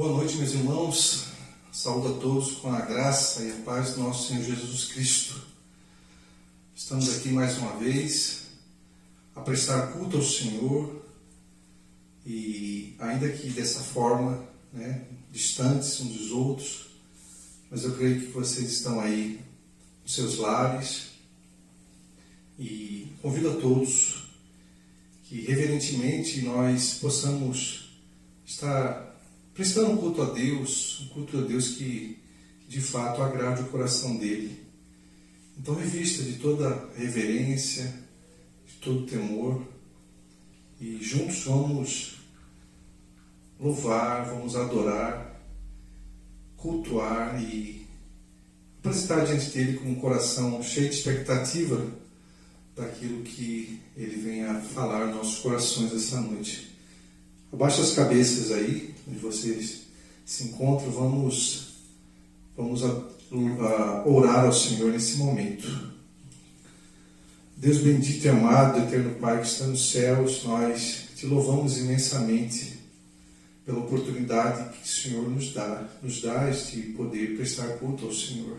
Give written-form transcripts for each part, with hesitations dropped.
Boa noite, meus irmãos. Saúdo a todos com a graça e a paz do nosso Senhor Jesus Cristo. Estamos aqui mais uma vez a prestar culto ao Senhor e ainda que dessa forma, distantes uns dos outros, mas eu creio que vocês estão aí nos seus lares e convido a todos que reverentemente nós possamos estar prestando um culto a Deus que de fato agrade o coração dele. Então revista de toda reverência, de todo temor, e juntos vamos louvar, vamos adorar, cultuar e apresentar diante dele com um coração cheio de expectativa daquilo que ele vem a falar nos nossos corações essa noite. Abaixa as cabeças aí, onde vocês se encontram, vamos orar ao Senhor nesse momento. Deus bendito e amado, eterno Pai que está nos céus, nós te louvamos imensamente pela oportunidade que o Senhor nos dá de poder prestar culto ao Senhor.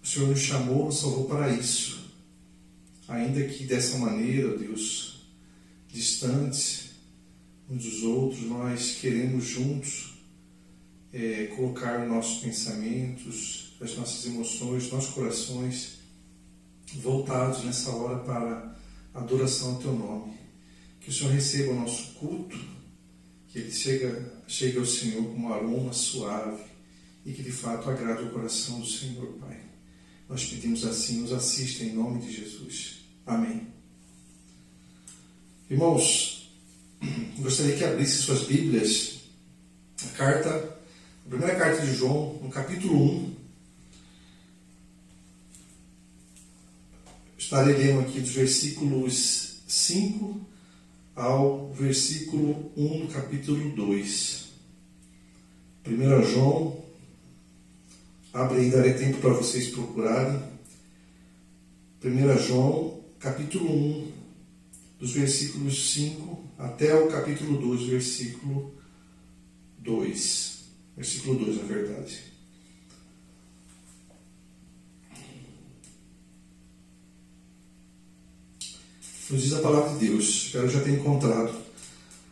O Senhor nos chamou, nos salvou para isso, ainda que dessa maneira, ó Deus, distantes uns dos outros, nós queremos juntos colocar nossos pensamentos, as nossas emoções, nossos corações voltados nessa hora para a adoração ao Teu nome. Que o Senhor receba o nosso culto, que ele chegue ao Senhor com um aroma suave e que de fato agrade o coração do Senhor, Pai. Nós pedimos assim, nos assista em nome de Jesus. Amém. Irmãos, gostaria que abrisse suas Bíblias, a primeira carta de João, no capítulo 1. Estarei lendo aqui dos versículos 5 ao versículo 1 do capítulo 2. 1 João, abre aí, darei tempo para vocês procurarem. 1 João, capítulo 1, dos versículos 5 até o capítulo 2, versículo 2. Versículo 2, na verdade. Nos diz a palavra de Deus, espero que já tenha encontrado.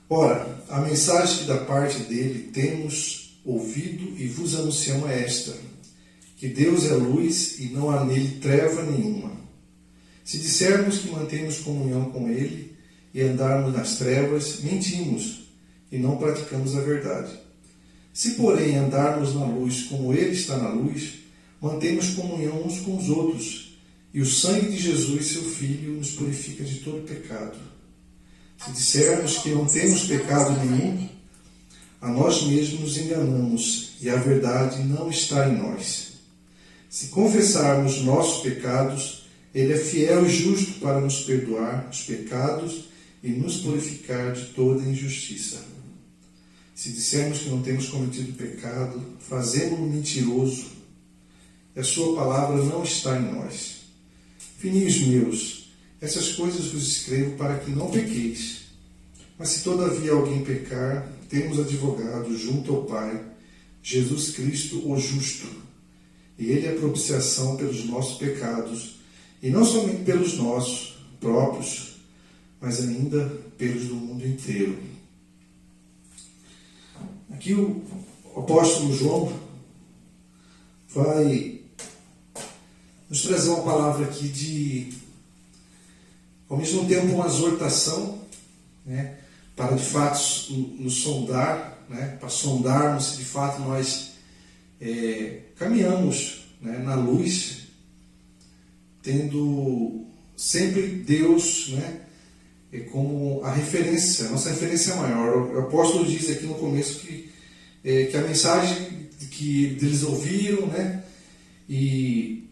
Ora, a mensagem que da parte dele temos ouvido e vos anunciamos é esta: que Deus é luz e não há nele treva nenhuma. Se dissermos que mantemos comunhão com ele e andarmos nas trevas, mentimos e não praticamos a verdade. Se, porém, andarmos na luz como ele está na luz, mantemos comunhão uns com os outros, e o sangue de Jesus, seu Filho, nos purifica de todo pecado. Se dissermos que não temos pecado nenhum, a nós mesmos nos enganamos, e a verdade não está em nós. Se confessarmos nossos pecados, ele é fiel e justo para nos perdoar os pecados e nos purificar de toda injustiça. Se dissermos que não temos cometido pecado, fazemo-lo mentiroso, e a sua palavra não está em nós. Filhinhos meus, essas coisas vos escrevo para que não pequeis. Mas se todavia alguém pecar, temos advogado junto ao Pai, Jesus Cristo o justo. E ele é a propiciação pelos nossos pecados, e não somente pelos nossos próprios, mas ainda pelos do mundo inteiro. Aqui o apóstolo João vai nos trazer uma palavra aqui de, ao mesmo tempo, uma exortação, para de fato nos sondar, para sondarmos se de fato nós caminhamos na luz, tendo sempre Deus como a referência, nossa referência maior. O apóstolo diz aqui no começo que a mensagem que eles ouviram, e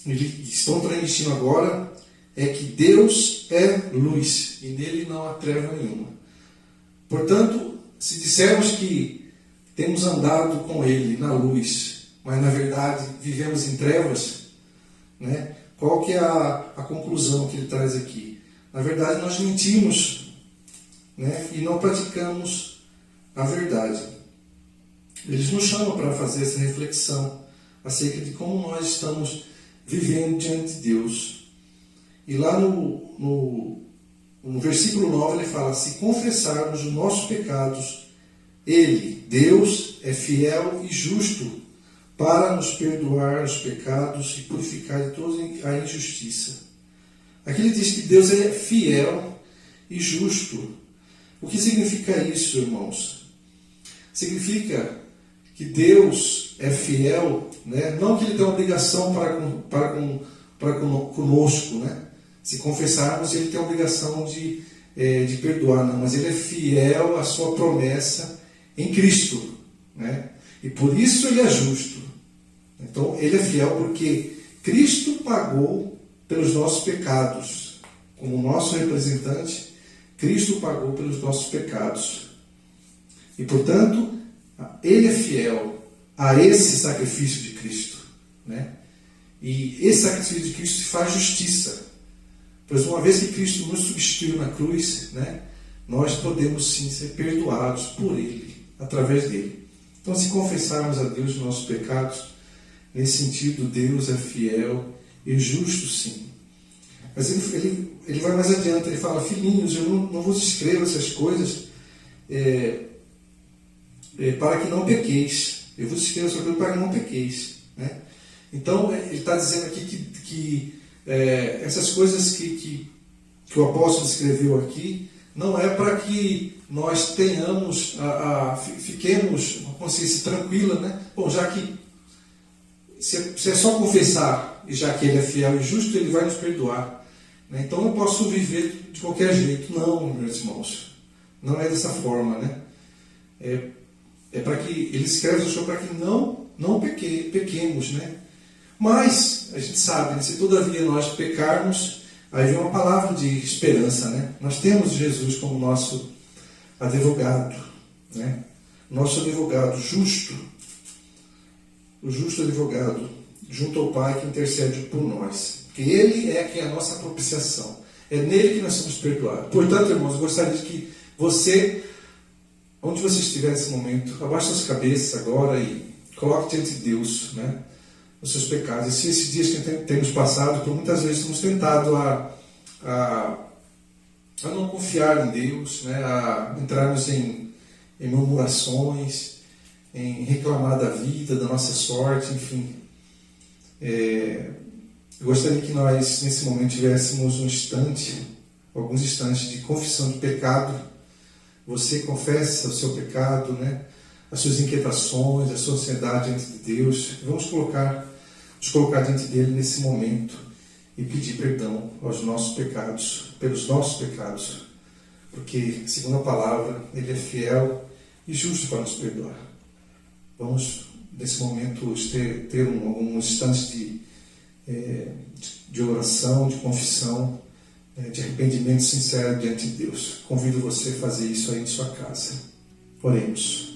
eles estão transmitindo agora, é que Deus é luz e nele não há treva nenhuma. Portanto, se dissermos que temos andado com ele na luz, mas na verdade vivemos em trevas, qual que é a conclusão que ele traz aqui? Na verdade, nós mentimos, e não praticamos a verdade. Eles nos chamam para fazer essa reflexão acerca de como nós estamos vivendo diante de Deus. E lá no versículo 9 ele fala: se confessarmos os nossos pecados, Ele, Deus, é fiel e justo para nos perdoar os pecados e purificar de toda a injustiça. Aqui ele diz que Deus é fiel e justo. O que significa isso, irmãos? Significa que Deus é fiel, né? Não que Ele tem obrigação para conosco, né? Se confessarmos, Ele tem a obrigação de perdoar, não, mas Ele é fiel à sua promessa em Cristo, né? E por isso Ele é justo. Então, Ele é fiel porque Cristo pagou pelos nossos pecados. Como nosso representante, Cristo pagou pelos nossos pecados. E, portanto, Ele é fiel a esse sacrifício de Cristo, né? E esse sacrifício de Cristo faz justiça. Pois uma vez que Cristo nos substituiu na cruz, né, nós podemos sim ser perdoados por Ele, através dele. Então, se confessarmos a Deus os nossos pecados, nesse sentido, Deus é fiel e justo, sim. Mas ele vai mais adiante, ele fala: filhinhos, eu não vos escrevo essas coisas para que não pequeis. Eu vos escrevo essas coisas para que não pequeis, né? Então, ele está dizendo aqui que essas coisas que o apóstolo escreveu aqui não é para que nós tenhamos, fiquemos uma consciência tranquila, né? Bom, já que se é só confessar, e já que Ele é fiel e justo, Ele vai nos perdoar, né? Então eu posso viver de qualquer jeito. Não, meus irmãos, não é dessa forma, né? É para que Ele escreve isso para que não pequemos, né? Mas a gente sabe, né? Se todavia nós pecarmos, aí vem uma palavra de esperança, né? Nós temos Jesus como nosso advogado, né? Nosso advogado justo, o justo advogado, junto ao Pai que intercede por nós. Porque Ele é quem é a nossa propiciação. É nele que nós somos perdoados. Portanto, irmãos, eu gostaria de que você, onde você estiver nesse momento, abaixe suas cabeças agora e coloque diante de Deus, né, os seus pecados. E se esses dias que temos passado, por muitas vezes temos tentado a não confiar em Deus, né, a entrarmos em murmurações, em reclamar da vida, da nossa sorte, enfim. Eu gostaria que nós, nesse momento, tivéssemos alguns instantes de confissão de pecado. Você confessa o seu pecado, né, as suas inquietações, a sua ansiedade diante de Deus. Vamos nos colocar diante dele nesse momento e pedir perdão aos nossos pecados, pelos nossos pecados, porque, segundo a palavra, Ele é fiel e justo para nos perdoar. Vamos, nesse momento, ter alguns instantes de oração, de confissão, de arrependimento sincero diante de Deus. Convido você a fazer isso aí em sua casa. Oremos.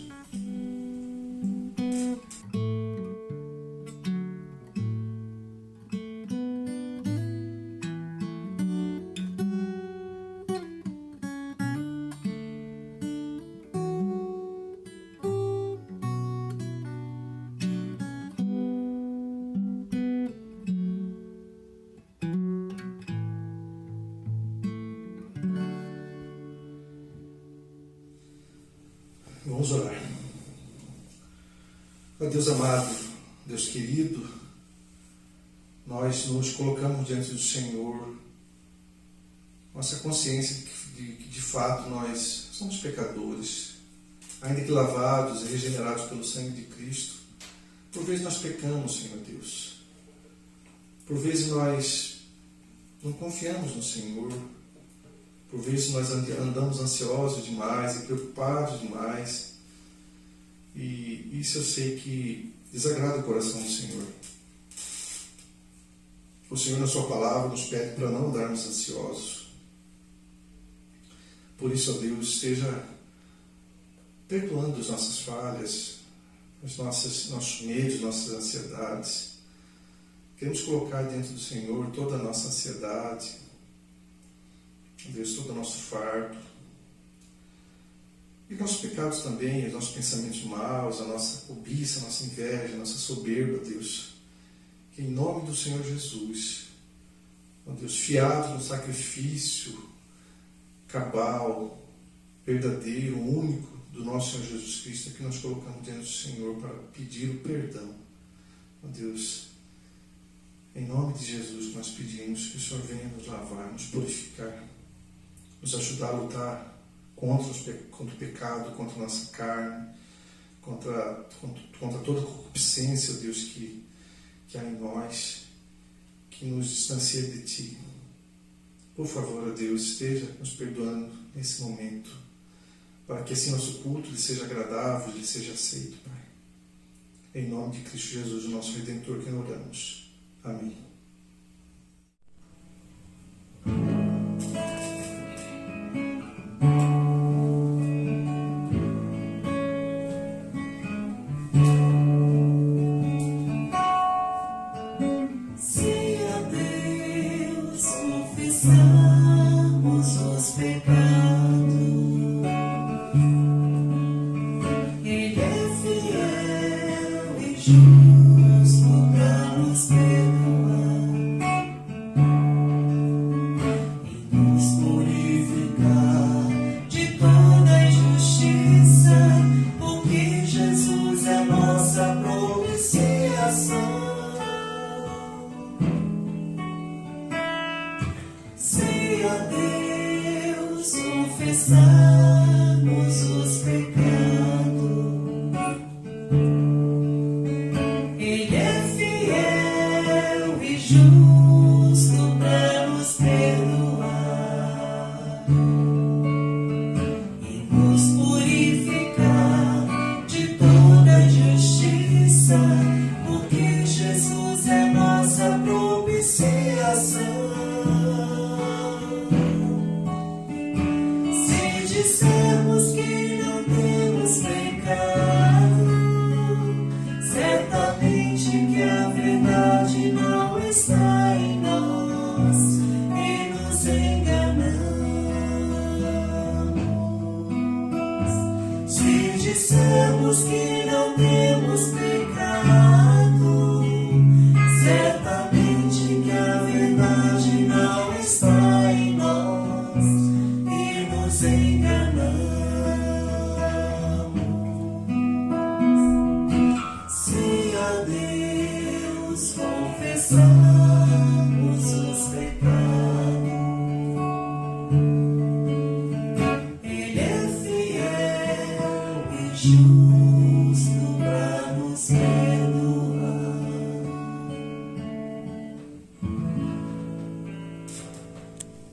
Vamos orar. Ó Deus amado, Deus querido, nós nos colocamos diante do Senhor, nossa consciência de que de fato nós somos pecadores, ainda que lavados e regenerados pelo sangue de Cristo. Por vezes nós pecamos, Senhor Deus. Por vezes nós não confiamos no Senhor. Por vezes nós andamos ansiosos demais e preocupados demais. E isso eu sei que desagrada o coração do Senhor. O Senhor, na sua palavra, nos pede para não andarmos ansiosos. Por isso, ó Deus, esteja perdoando as nossas falhas, nossos medos, nossas ansiedades. Queremos colocar diante do Senhor toda a nossa ansiedade, Deus, todo o nosso fardo. E nossos pecados também, os nossos pensamentos maus, a nossa cobiça, a nossa inveja, a nossa soberba, Deus. Que em nome do Senhor Jesus, ó Deus, fiados no sacrifício cabal, verdadeiro, único do nosso Senhor Jesus Cristo, que nós colocamos diante do Senhor para pedir o perdão. Ó Deus, em nome de Jesus nós pedimos que o Senhor venha nos lavar, nos purificar, nos ajudar a lutar contra o pecado, contra a nossa carne, contra toda a concupiscência, ó Deus, que há em nós, que nos distancia de Ti. Por favor, ó Deus, esteja nos perdoando nesse momento, para que assim nosso culto lhe seja agradável, lhe seja aceito, Pai. Em nome de Cristo Jesus, o nosso Redentor, que oramos. Amém.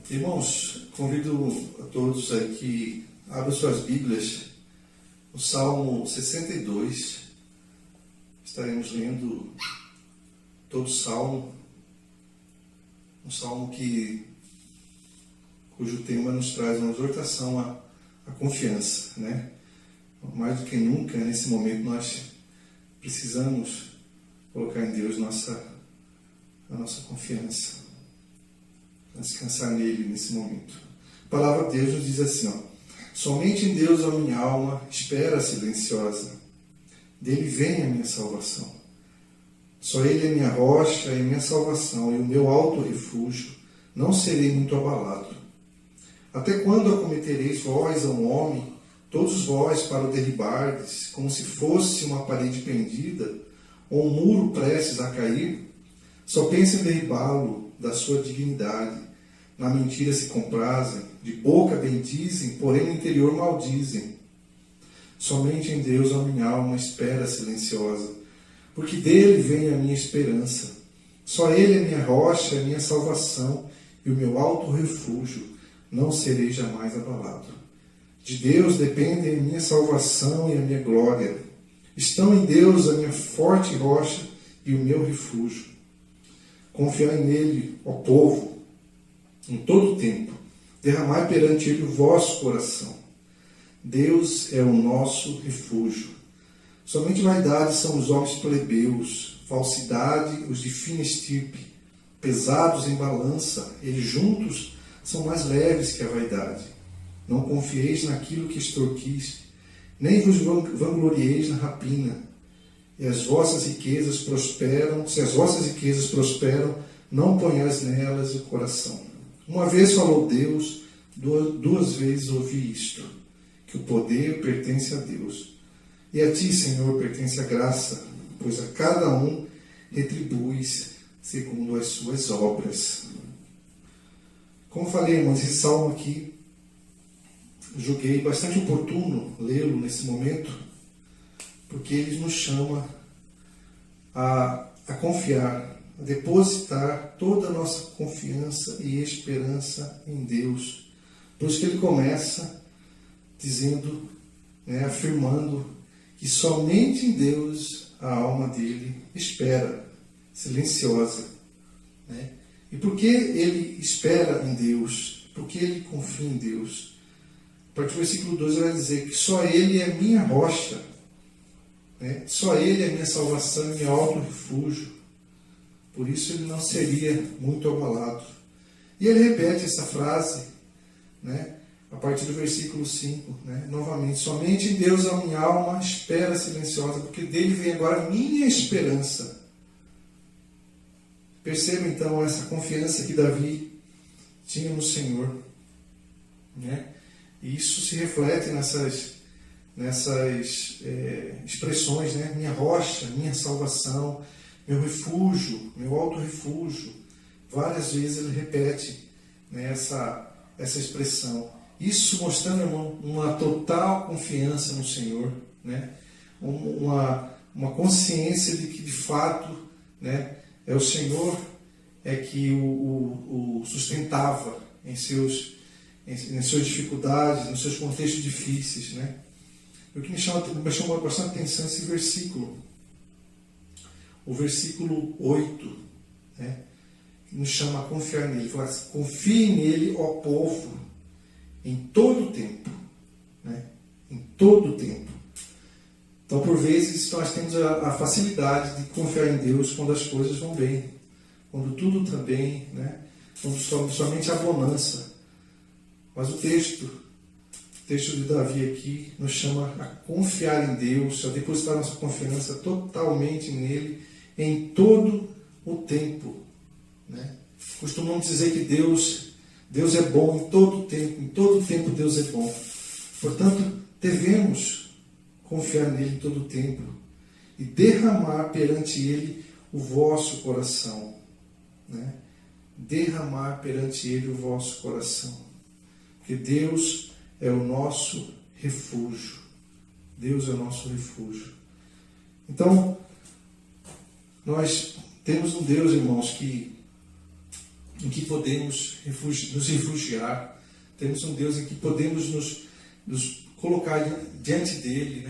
Irmãos, convido a todos aí que abram suas Bíblias, o Salmo 62. Estaremos lendo todo o Salmo, um Salmo cujo tema nos traz uma exortação à confiança, né? Mais do que nunca, nesse momento, nós precisamos colocar em Deus a nossa confiança, descansar nele nesse momento. A palavra de Deus nos diz assim, somente em Deus a minha alma espera silenciosa, dele vem a minha salvação. Só ele é minha rocha e minha salvação, e o meu alto refúgio, não serei muito abalado. Até quando acometereis vós a um homem, todos vós para o derribardes, como se fosse uma parede pendida, ou um muro prestes a cair? Só pensam em derribá-lo da sua dignidade. Na mentira se comprazem, de boca bendizem, porém no interior maldizem. Somente em Deus a minha alma espera silenciosa, porque dele vem a minha esperança. Só ele é minha rocha, minha salvação e o meu alto refúgio, não serei jamais abalado. De Deus dependem a minha salvação e a minha glória. Estão em Deus a minha forte rocha e o meu refúgio. Confiai nele, ó povo, em todo o tempo. Derramai perante ele o vosso coração. Deus é o nosso refúgio. Somente vaidade são os homens plebeus, falsidade os de fina estirpe, pesados em balança, eles juntos são mais leves que a vaidade. Não confieis naquilo que extorquis, Nem vos vanglorieis na rapina. E as vossas riquezas prosperam, se as vossas riquezas prosperam, não ponhais nelas o coração. Uma vez falou Deus, duas vezes ouvi isto, que o poder pertence a Deus. E a ti, Senhor, pertence a graça, pois a cada um retribuis segundo as suas obras. Como falei, irmãos, esse salmo aqui, julguei bastante oportuno lê-lo nesse momento, porque ele nos chama a confiar, a depositar toda a nossa confiança e esperança em Deus. Por isso que ele começa dizendo, afirmando que somente em Deus a alma dele espera, silenciosa. E por que ele espera em Deus? Por que ele confia em Deus? A partir do versículo 12 vai dizer que só ele é minha rocha, só ele é minha salvação e meu alto refúgio. Por isso ele não seria muito abalado. E ele repete essa frase, a partir do versículo 5, novamente, somente em Deus a minha alma espera silenciosa, porque dele vem agora a minha esperança. Perceba então essa confiança que Davi tinha no Senhor. E isso se reflete nessas expressões, minha rocha, minha salvação, meu refúgio, meu alto refúgio. Várias vezes ele repete essa expressão. Isso mostrando, irmão, uma total confiança no Senhor, uma consciência de que de fato é o Senhor que o sustentava em suas dificuldades, nos seus contextos difíceis. O que me chamou bastante atenção é esse versículo, o versículo 8, que nos chama a confiar nele. Fala assim, confie nele, ó povo, em todo o tempo. Em todo o tempo. Então, por vezes, nós temos a facilidade de confiar em Deus quando as coisas vão bem, quando tudo está bem, quando somente há bonança. Mas o texto de Davi aqui nos chama a confiar em Deus, a depositar nossa confiança totalmente nele em todo o tempo. Costumamos dizer que Deus é bom em todo o tempo Deus é bom. Portanto, devemos confiar nele em todo o tempo e derramar perante ele o vosso coração. Derramar perante ele o vosso coração. Porque Deus é o nosso refúgio. Deus é o nosso refúgio. Então, nós temos um Deus, irmãos, em que podemos nos refugiar. Temos um Deus em que podemos nos colocar diante dele,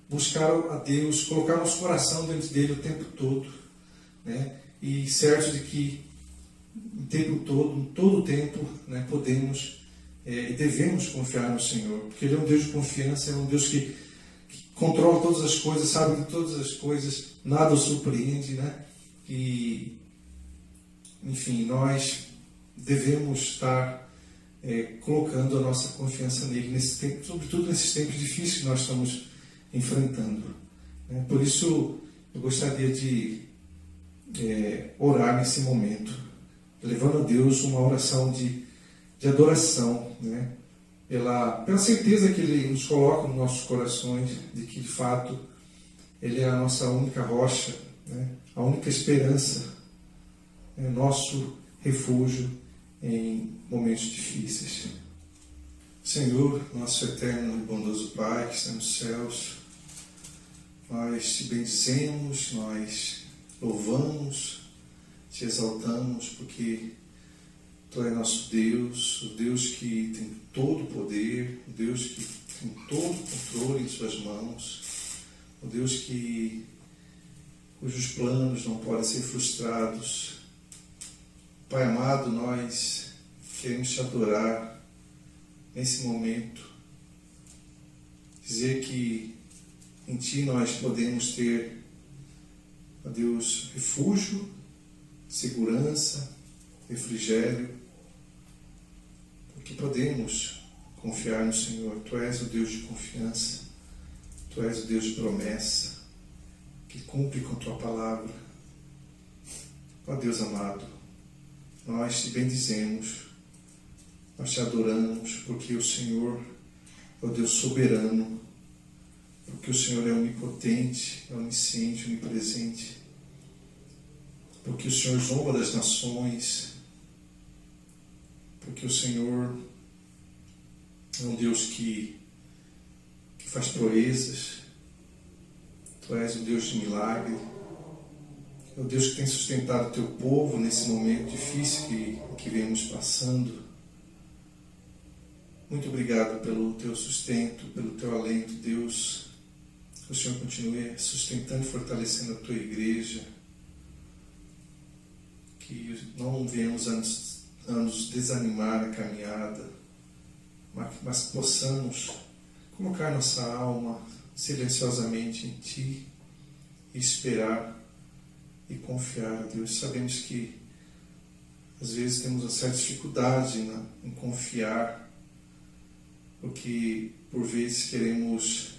buscar a Deus, colocar nosso coração diante dele o tempo todo, e certo de que o tempo todo, todo o tempo, podemos e devemos confiar no Senhor, porque ele é um Deus de confiança, é um Deus que controla todas as coisas, sabe de todas as coisas, nada o surpreende, e enfim, nós devemos estar colocando a nossa confiança nele, nesse tempo, sobretudo nesses tempos difíceis que nós estamos enfrentando. Por isso, eu gostaria de orar nesse momento, levando a Deus uma oração de adoração, pela certeza que ele nos coloca nos nossos corações, de que de fato ele é a nossa única rocha, a única esperança, nosso refúgio em momentos difíceis. Senhor, nosso eterno e bondoso Pai que está nos céus, nós te bendizemos, nós louvamos, te exaltamos, porque Tu és nosso Deus, o Deus que tem todo o poder, o Deus que tem todo o controle em suas mãos, o Deus cujos planos não podem ser frustrados. Pai amado, nós queremos te adorar nesse momento, dizer que em Ti nós podemos ter, ó Deus, refúgio, segurança, refrigério, porque podemos confiar no Senhor. Tu és o Deus de confiança. Tu és o Deus de promessa, que cumpre com Tua palavra. Ó Deus amado, nós Te bendizemos, nós Te adoramos, porque o Senhor é o Deus soberano, porque o Senhor é onipotente, é onisciente, onipresente, porque o Senhor zomba das nações, porque o Senhor é um Deus que faz proezas. Tu és o Deus de milagre, é o Deus que tem sustentado o Teu povo nesse momento difícil que vemos passando. Muito obrigado pelo Teu sustento, pelo Teu alento, Deus. Que o Senhor continue sustentando e fortalecendo a Tua igreja. Que não venhamos a nos desanimar na caminhada, mas possamos colocar nossa alma silenciosamente em Ti e esperar e confiar, Deus. Sabemos que às vezes temos uma certa dificuldade em confiar, porque por vezes queremos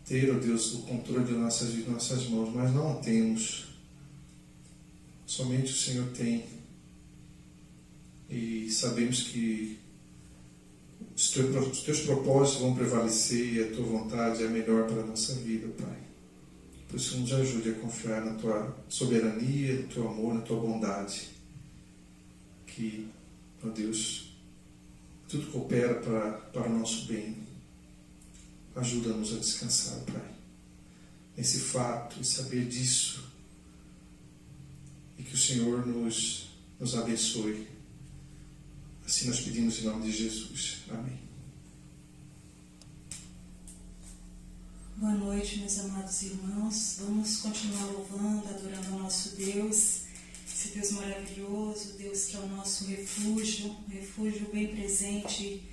ter, ó Deus, o controle de nossas vidas em nossas mãos, mas não o temos. Somente o Senhor tem. E sabemos que os Teus propósitos vão prevalecer e a Tua vontade é a melhor para a nossa vida, Pai. Por isso nos ajude a confiar na Tua soberania, no Teu amor, na Tua bondade. Que, ó Deus, tudo coopera para o nosso bem. Ajuda-nos a descansar, Pai, nesse fato e saber disso. E que o Senhor nos abençoe. Assim nós pedimos em nome de Jesus. Amém. Boa noite, meus amados irmãos. Vamos continuar louvando, adorando ao nosso Deus, esse Deus maravilhoso, Deus que é o nosso refúgio, um refúgio bem presente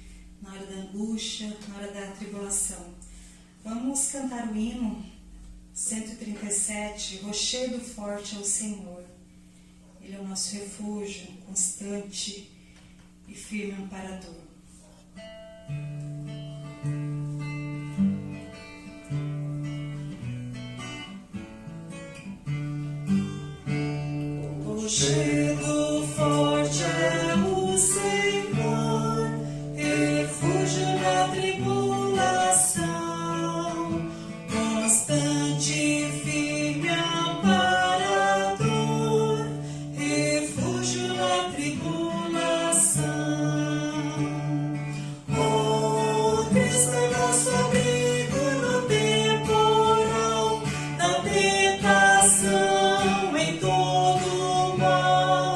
na hora da angústia, na hora da tribulação. Vamos cantar o hino 137, Rochedo forte é o Senhor. Ele é o nosso refúgio, constante e firme amparador. Rochedo forte é o Senhor, refúgio na tribulação, constante e firme amparador, refúgio na tribulação. Oh, Cristo é nosso abrigo no temporal, na tentação, em todo mal.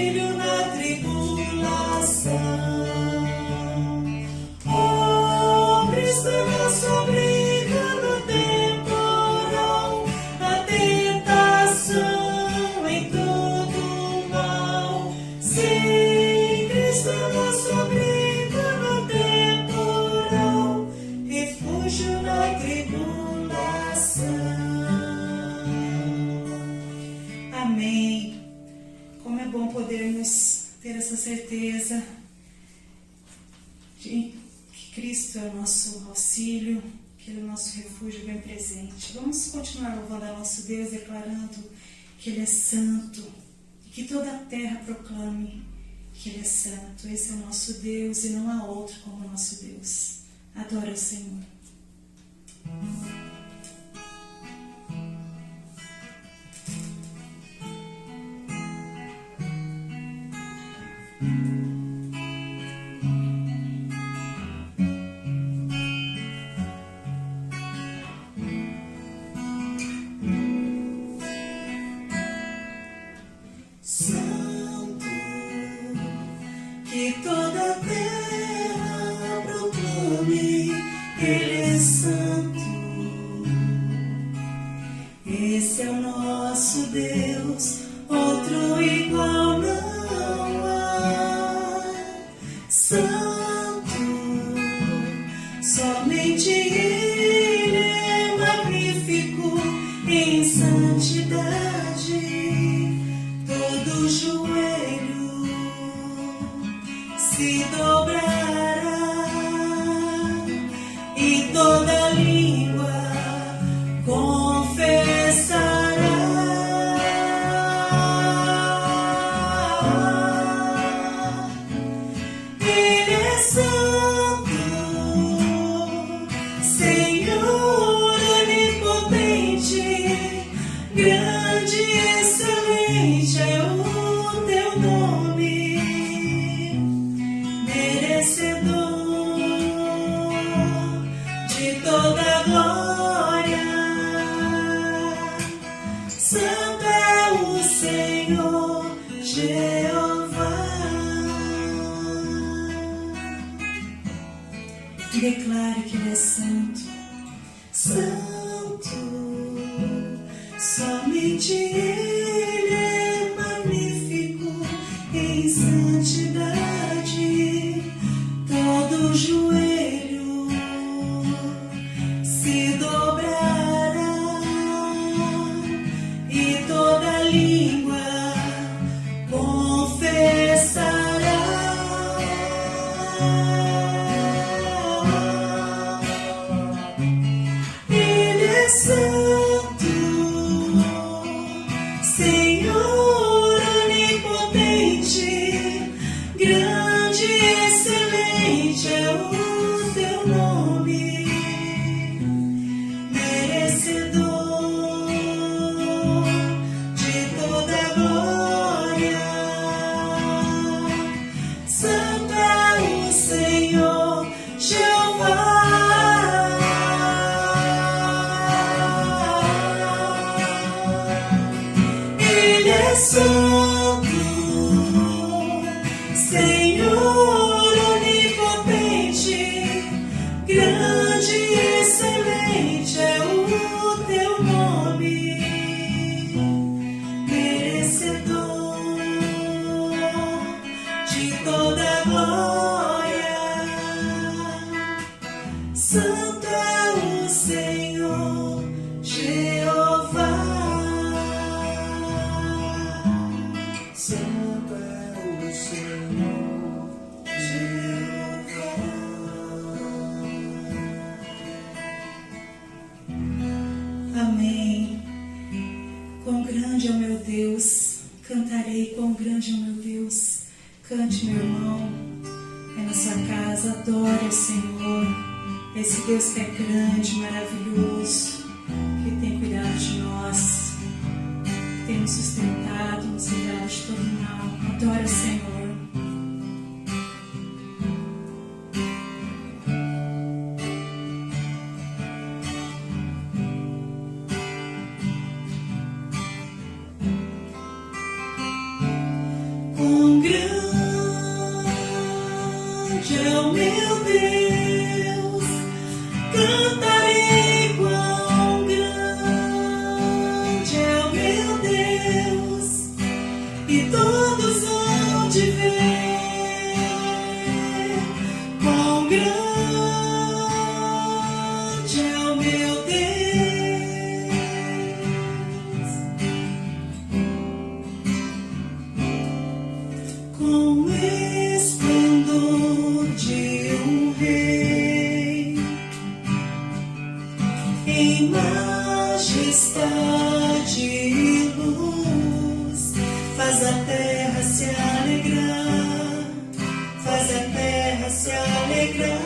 auxílio na tribulação. Oh, Cristo é nosso abrigo no temporal, na tentação, em todo mal. Sim, Cristo é nosso abrigo no temporal, refúgio na tribulação. Amém. Como é bom podermos ter essa certeza de que Cristo é o nosso auxílio, que Ele é o nosso refúgio bem presente. Vamos continuar louvando a nosso Deus, declarando que Ele é santo e que toda a terra proclame que Ele é santo. Esse é o nosso Deus e não há outro como o nosso Deus. Adora o Senhor. Santo, que toda a terra proclame, Ele é santo. Esse é o nosso Deus, outro igual não há. Santo, somente Ele é magnífico em santidade. Todo joelho se dobrará e toda língua confessará. Ele é santo, Senhor onipotente, grande e excelente é o teu nome, merecedor de toda glória. Santo é o Senhor Jeová. Declare que Ele é santo. Santo, somente Ele é magnífico em santidade. Todo joelho se dobrará e toda língua confessará. Ele é santo, Senhor onipotente, grande e excelente é o teu nome, merecedor de toda glória. Santo é o Senhor Jeová. Ele é santo, Senhor onipotente, grande e excelente é o teu nome, merecedor de toda glória. Santo é o Senhor Jeová. Santo é o Senhor Jeová. Amém. Quão grande é o meu Deus, cantarei quão grande é o meu Deus. Cante, meu irmão, é na sua casa, adore o Senhor, esse Deus que é grande, maravilhoso, que tem cuidado de nós, que tem nos sustentado, nos livrado de todo mal. Adore o Senhor. Com é o meu Deus, cantarei quão grande é o meu Deus, e todos hão de ver quão grande é o meu Deus, com esplendor de um rei, em majestade e luz, faz a terra se alegrar, faz a terra se alegrar.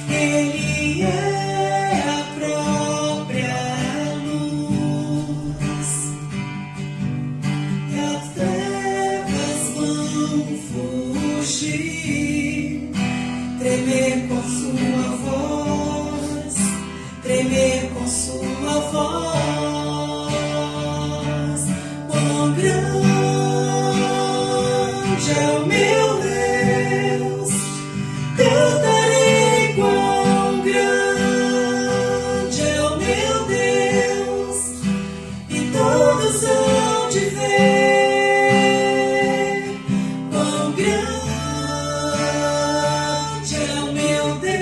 Ele é a própria luz, e as trevas vão fugir, tremer com sua voz, tremer com sua voz. Quão grande é o meu Deus, cantarei quão grande é o meu Deus, e todos hão de ver quão grande é o meu Deus.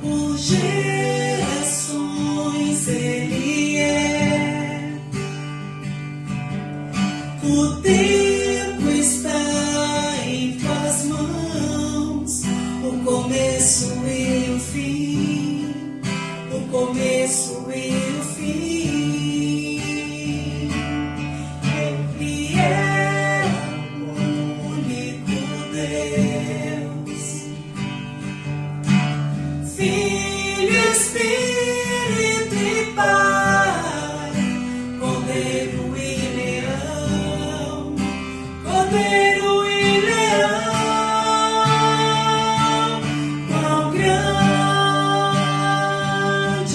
Por gerações Ele é, o tempo está em tuas mãos, o começo e o fim, o começo e o fim. Ele é o único Deus, Filho, Espírito e Pai, Cordeiro e Leão, Cordeiro e Leão. Quão grande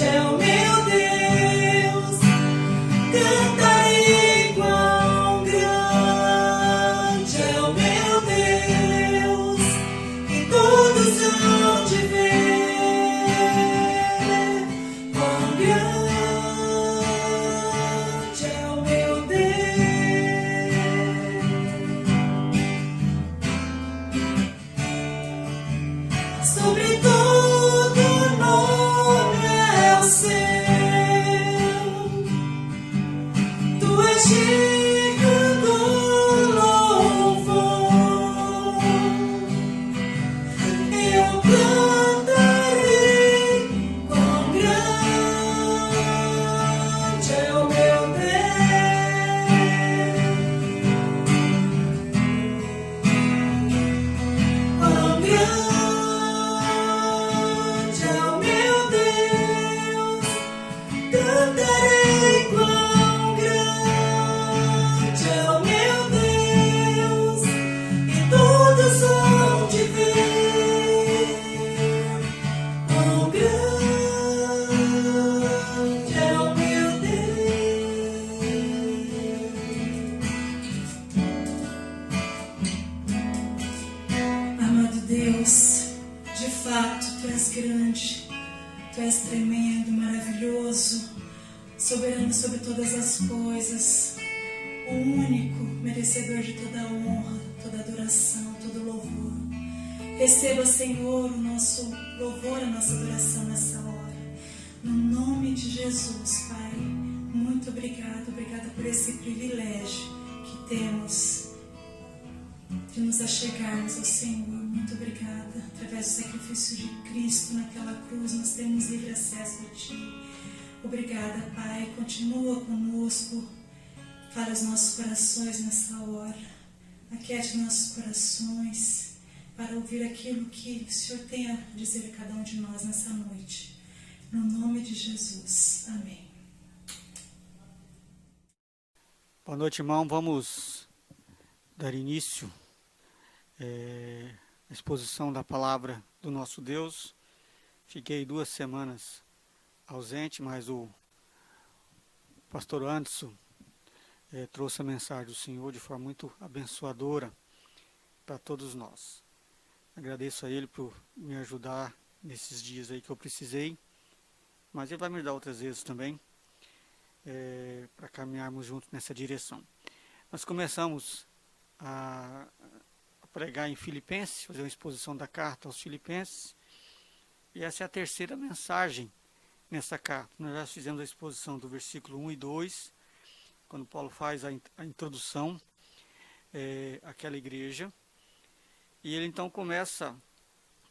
é o meu Deus, cantarei quão grande é o meu Deus, e todos hão de ver quão grande é o meu Deus. Sobre todo nome é o seu, tu és digno do louvor. Eu cantarei quão grande é o meu Deus, quão grande é o meu Deus, cantarei quão grande é o meu Deus, e todos hão de ver quão grande é o meu Deus. Amado Deus, de fato, Tu és grande, Tu és tremendo, maravilhoso, soberano sobre todas as coisas, o único merecedor de toda a honra, toda a adoração, todo o louvor. Receba, Senhor, o nosso louvor, a nossa adoração nessa hora. No nome de Jesus, Pai, muito obrigada por esse privilégio que temos de nos achegarmos ao Senhor. Muito obrigada. Através do sacrifício de Cristo naquela cruz, nós temos livre acesso a Ti. Obrigada, Pai. Continua conosco. Fala os nossos corações nessa hora. Aquiete nossos corações para ouvir aquilo que o Senhor tem a dizer a cada um de nós nessa noite. No nome de Jesus. Amém. Boa noite, irmão. Vamos dar início à exposição da palavra do nosso Deus. Fiquei 2 semanas ausente, mas o pastor Anderson trouxe a mensagem do Senhor de forma muito abençoadora para todos nós. Agradeço a ele por me ajudar nesses dias aí que eu precisei, mas ele vai me ajudar outras vezes também, para caminharmos juntos nessa direção. Nós começamos a pregar em Filipenses, fazer uma exposição da carta aos Filipenses, e essa é a terceira mensagem nessa carta. Nós já fizemos a exposição do versículo 1 e 2, quando Paulo faz a introdução àquela igreja, e ele então começa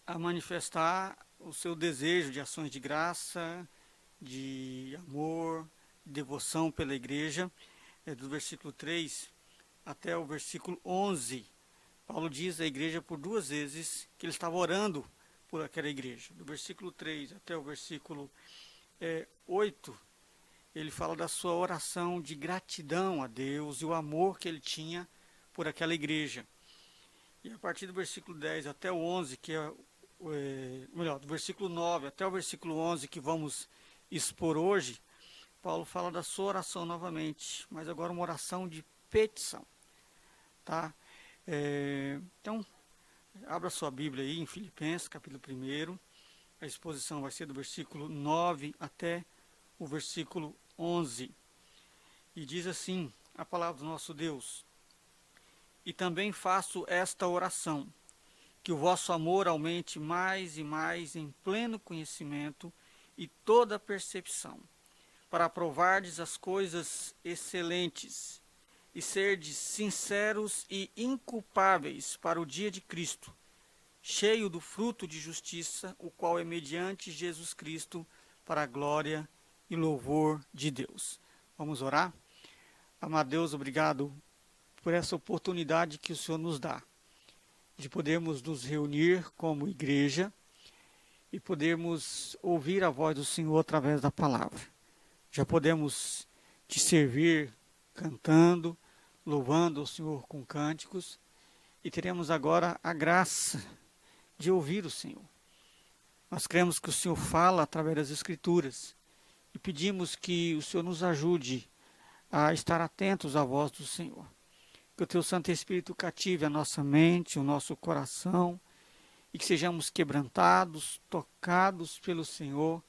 a manifestar o seu desejo de ações de graça, de amor, de devoção pela igreja, do versículo 3 até o versículo 11. Paulo diz à igreja por duas vezes que ele estava orando por aquela igreja. Do versículo 3 até o versículo 8, ele fala da sua oração de gratidão a Deus e o amor que ele tinha por aquela igreja. E a partir do versículo 10 até o 11, que do versículo 9 até o versículo 11, que vamos expor hoje, Paulo fala da sua oração novamente, mas agora uma oração de petição. Tá? Então, abra sua Bíblia aí em Filipenses, capítulo 1. A exposição vai ser do versículo 9 até o versículo 11. E diz assim a palavra do nosso Deus: E também faço esta oração, que o vosso amor aumente mais e mais em pleno conhecimento e toda percepção, para provardes as coisas excelentes e serdes sinceros e inculpáveis para o dia de Cristo, cheio do fruto de justiça, o qual é mediante Jesus Cristo, para a glória e louvor de Deus. Vamos orar? Amado Deus, obrigado por essa oportunidade que o Senhor nos dá, de podermos nos reunir como igreja e podermos ouvir a voz do Senhor através da palavra. Já podemos te servir cantando, louvando o Senhor com cânticos, e teremos agora a graça de ouvir o Senhor. Nós cremos que o Senhor fala através das Escrituras e pedimos que o Senhor nos ajude a estar atentos à voz do Senhor. Que o Teu Santo Espírito cative a nossa mente, o nosso coração, e que sejamos quebrantados, tocados pelo Senhor,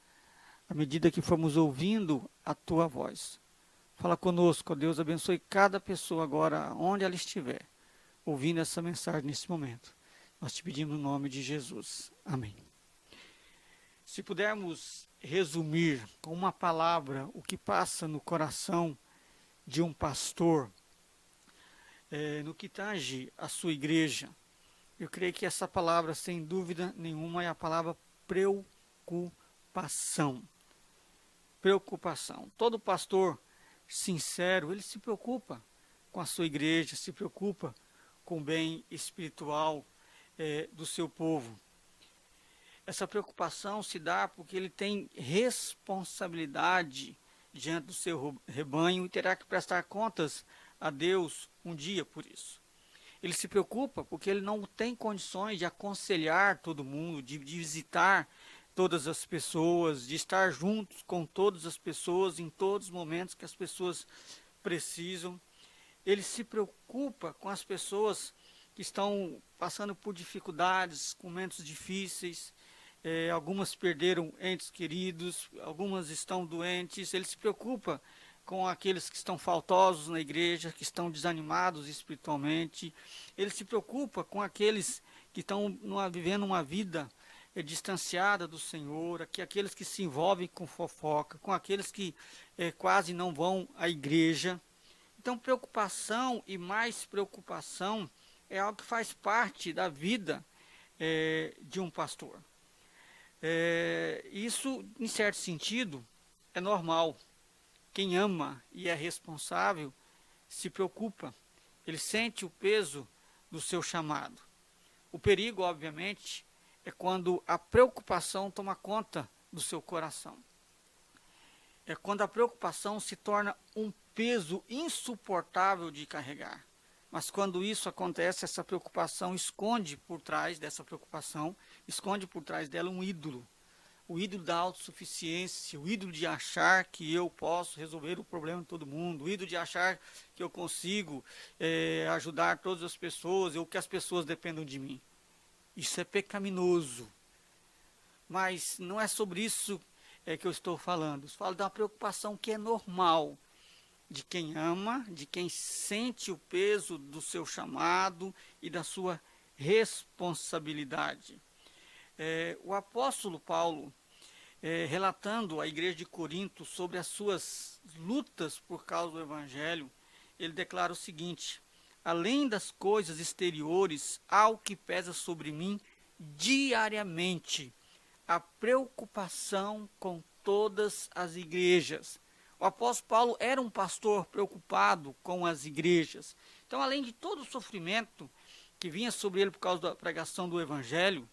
à medida que formos ouvindo a Tua voz. Fala conosco, ó Deus, abençoe cada pessoa agora, onde ela estiver, ouvindo essa mensagem nesse momento. Nós te pedimos no nome de Jesus. Amém. Se pudermos resumir com uma palavra o que passa no coração de um pastor, no que tange a sua igreja, eu creio que essa palavra, sem dúvida nenhuma, é a palavra preocupação. Preocupação. Todo pastor sincero, ele se preocupa com a sua igreja, se preocupa com o bem espiritual do seu povo. Essa preocupação se dá porque ele tem responsabilidade diante do seu rebanho e terá que prestar contas a Deus um dia por isso. Ele se preocupa porque ele não tem condições de aconselhar todo mundo, de visitar todas as pessoas, de estar juntos com todas as pessoas em todos os momentos que as pessoas precisam. Ele se preocupa com as pessoas que estão passando por dificuldades, com momentos difíceis. Algumas perderam entes queridos, algumas estão doentes. Ele se preocupa com aqueles que estão faltosos na igreja, que estão desanimados espiritualmente. Ele se preocupa com aqueles que estão vivendo uma vida distanciada do Senhor, aqueles que se envolvem com fofoca, com aqueles que quase não vão à igreja. Então, preocupação e mais preocupação é algo que faz parte da vida de um pastor. Isso, em certo sentido, é normal. Quem ama e é responsável se preocupa. Ele sente o peso do seu chamado. O perigo, obviamente, é quando a preocupação toma conta do seu coração. É quando a preocupação se torna um peso insuportável de carregar. Mas quando isso acontece, essa preocupação esconde por trás dessa preocupação, esconde por trás dela um ídolo. o ídolo da autossuficiência, o ídolo de achar que eu posso resolver o problema de todo mundo, o ídolo de achar que eu consigo ajudar todas as pessoas, ou que as pessoas dependam de mim. Isso é pecaminoso. Mas não é sobre isso que eu estou falando. Eu falo de uma preocupação que é normal, de quem ama, de quem sente o peso do seu chamado e da sua responsabilidade. O apóstolo Paulo, relatando à igreja de Corinto sobre as suas lutas por causa do evangelho, ele declara o seguinte: além das coisas exteriores, há o que pesa sobre mim diariamente, a preocupação com todas as igrejas. O apóstolo Paulo era um pastor preocupado com as igrejas. Então, além de todo o sofrimento que vinha sobre ele por causa da pregação do evangelho,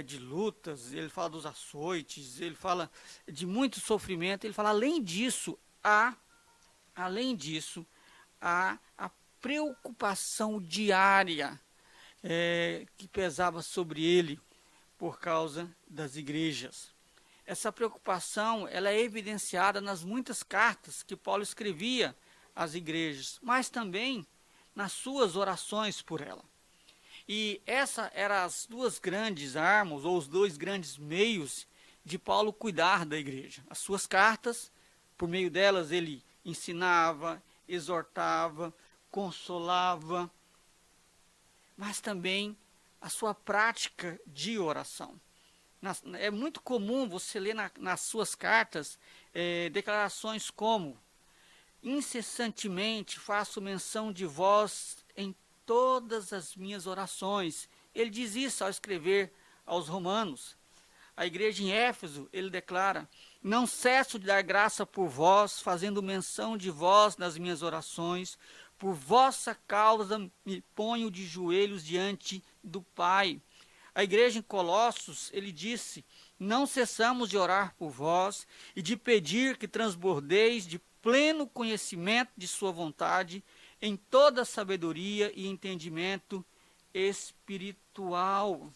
de lutas, ele fala dos açoites, ele fala de muito sofrimento, ele fala, além disso, há a preocupação diária que pesava sobre ele por causa das igrejas. Essa preocupação ela é evidenciada nas muitas cartas que Paulo escrevia às igrejas, mas também nas suas orações por ela. E essa eram as duas grandes armas, ou os dois grandes meios de Paulo cuidar da igreja. As suas cartas, por meio delas ele ensinava, exortava, consolava, mas também a sua prática de oração. É muito comum você ler nas suas cartas declarações como: incessantemente faço menção de vós em todas as minhas orações. Ele diz isso ao escrever aos Romanos. A igreja em Éfeso, ele declara: não cesso de dar graça por vós, fazendo menção de vós nas minhas orações. Por vossa causa me ponho de joelhos diante do Pai. A igreja em Colossos, ele disse: não cessamos de orar por vós e de pedir que transbordeis de pleno conhecimento de sua vontade, em toda sabedoria e entendimento espiritual.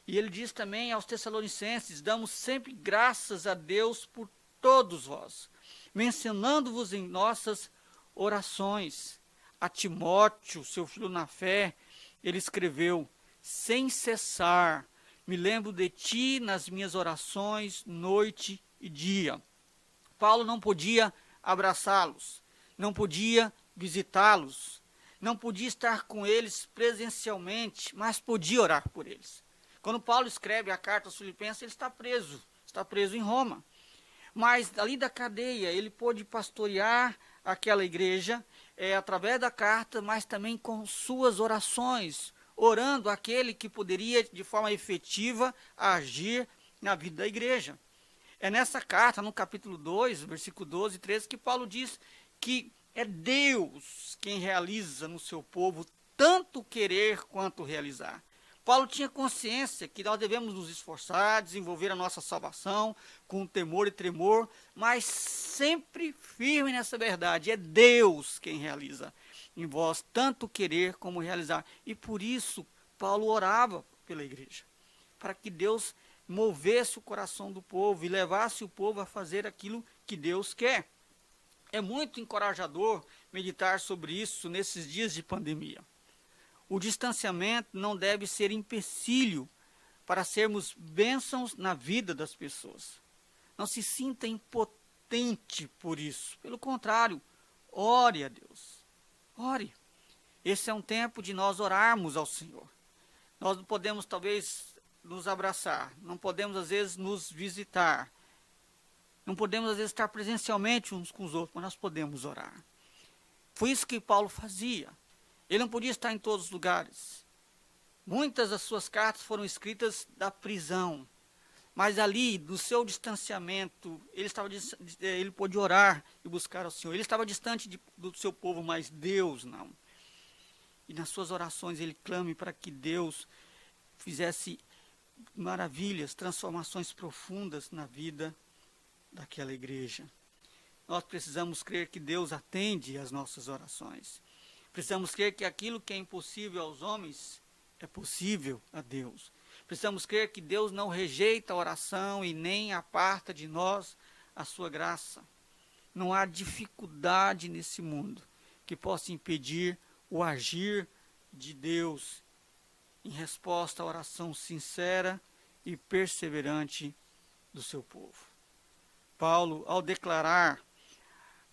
E ele diz também aos Tessalonicenses: damos sempre graças a Deus por todos vós, mencionando-vos em nossas orações. A Timóteo, seu filho na fé, ele escreveu: sem cessar, me lembro de ti nas minhas orações, noite e dia. Paulo não podia abraçá-los, não podia visitá-los, não podia estar com eles presencialmente, mas podia orar por eles. Quando Paulo escreve a carta aos Filipenses, ele está preso em Roma. Mas ali da cadeia, ele pôde pastorear aquela igreja através da carta, mas também com suas orações, orando aquele que poderia, de forma efetiva, agir na vida da igreja. É nessa carta, no capítulo 2, versículo 12 e 13, que Paulo diz que é Deus quem realiza no seu povo tanto querer quanto realizar. Paulo tinha consciência que nós devemos nos esforçar, desenvolver a nossa salvação com temor e tremor, mas sempre firme nessa verdade. É Deus quem realiza em vós tanto querer como realizar. E por isso Paulo orava pela igreja, para que Deus movesse o coração do povo e levasse o povo a fazer aquilo que Deus quer. É muito encorajador meditar sobre isso nesses dias de pandemia. O distanciamento não deve ser empecilho para sermos bênçãos na vida das pessoas. Não se sinta impotente por isso. Pelo contrário, ore a Deus. Ore. Esse é um tempo de nós orarmos ao Senhor. Nós não podemos, talvez, nos abraçar. Não podemos, às vezes, nos visitar. Não podemos, às vezes, estar presencialmente uns com os outros, mas nós podemos orar. Foi isso que Paulo fazia. Ele não podia estar em todos os lugares. Muitas das suas cartas foram escritas da prisão. Mas ali, do seu distanciamento, ele pôde orar e buscar ao Senhor. Ele estava distante do seu povo, mas Deus não. E nas suas orações ele clame para que Deus fizesse maravilhas, transformações profundas na vida daquela igreja. Nós precisamos crer que Deus atende às nossas orações. Precisamos crer que aquilo que é impossível aos homens é possível a Deus. Precisamos crer que Deus não rejeita a oração e nem aparta de nós a sua graça. Não há dificuldade nesse mundo que possa impedir o agir de Deus em resposta à oração sincera e perseverante do seu povo. Paulo, ao declarar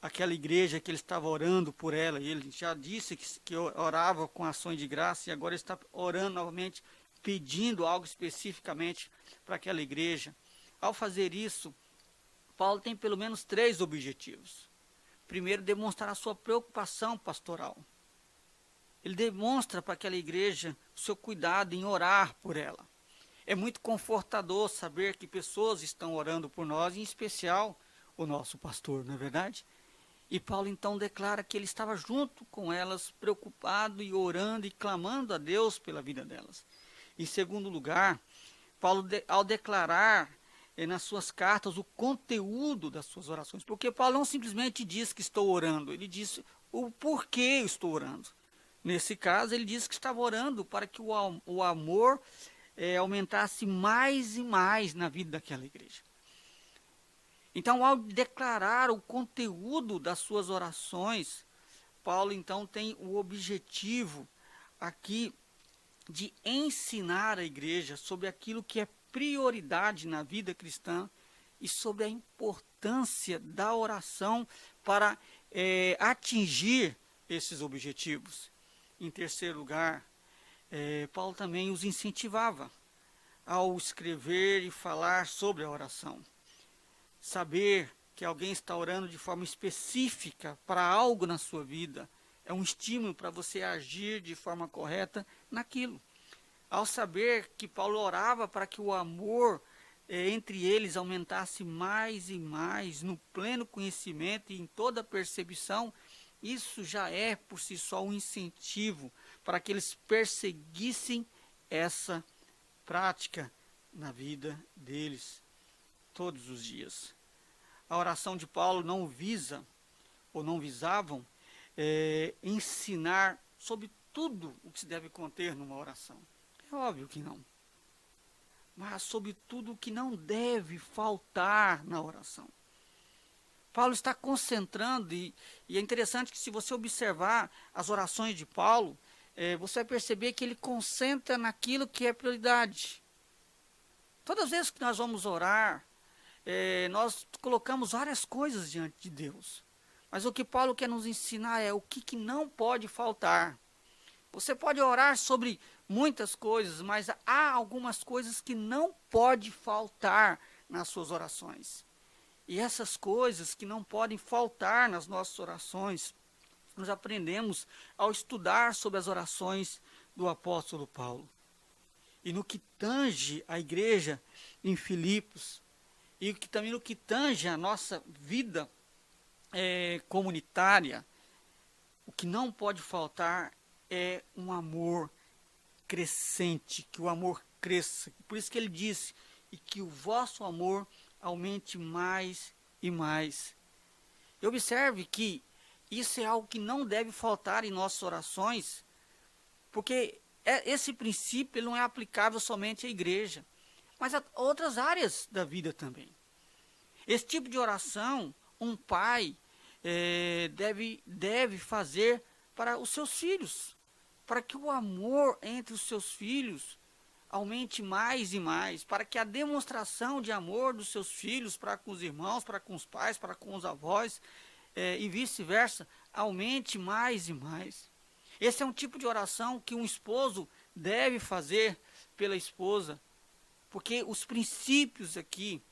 aquela igreja que ele estava orando por ela, e ele já disse que orava com ações de graça, e agora ele está orando novamente, pedindo algo especificamente para aquela igreja. Ao fazer isso, Paulo tem pelo menos 3 objetivos. Primeiro, demonstrar a sua preocupação pastoral. Ele demonstra para aquela igreja o seu cuidado em orar por ela. É muito confortador saber que pessoas estão orando por nós, em especial o nosso pastor, não é verdade? E Paulo então declara que ele estava junto com elas, preocupado e orando e clamando a Deus pela vida delas. Em segundo lugar, Paulo, ao declarar nas suas cartas o conteúdo das suas orações, porque Paulo não simplesmente diz que estou orando, ele diz o porquê eu estou orando. Nesse caso, ele diz que estava orando para que o amor aumentasse mais e mais na vida daquela igreja. Então, ao declarar o conteúdo das suas orações, Paulo então tem o objetivo aqui de ensinar a igreja sobre aquilo que é prioridade na vida cristã e sobre a importância da oração para atingir esses objetivos. Em terceiro lugar, Paulo também os incentivava ao escrever e falar sobre a oração. Saber que alguém está orando de forma específica para algo na sua vida é um estímulo para você agir de forma correta naquilo. Ao saber que Paulo orava para que o amor entre eles aumentasse mais e mais, no pleno conhecimento e em toda percepção, isso já é por si só um incentivo para que eles perseguissem essa prática na vida deles todos os dias. A oração de Paulo não visa, ou não visavam, ensinar sobre tudo o que se deve conter numa oração. É óbvio que não. Mas sobre tudo o que não deve faltar na oração. Paulo está concentrando, e é interessante que se você observar as orações de Paulo, você vai perceber que ele concentra naquilo que é prioridade. Todas as vezes que nós vamos orar, nós colocamos várias coisas diante de Deus. Mas o que Paulo quer nos ensinar é o que não pode faltar. Você pode orar sobre muitas coisas, mas há algumas coisas que não pode faltar nas suas orações. E essas coisas que não podem faltar nas nossas orações, nós aprendemos ao estudar sobre as orações do apóstolo Paulo. E no que tange a igreja em Filipos, e também no que tange a nossa vida comunitária, o que não pode faltar é um amor crescente, que o amor cresça. Por isso que ele disse, e que o vosso amor aumente mais e mais. E observe que isso é algo que não deve faltar em nossas orações, porque esse princípio ele não é aplicável somente à igreja, mas a outras áreas da vida também. Esse tipo de oração, um pai deve fazer para os seus filhos, para que o amor entre os seus filhos aumente mais e mais, para que a demonstração de amor dos seus filhos para com os irmãos, para com os pais, para com os avós e vice-versa, aumente mais e mais. Esse é um tipo de oração que um esposo deve fazer pela esposa, porque os princípios aqui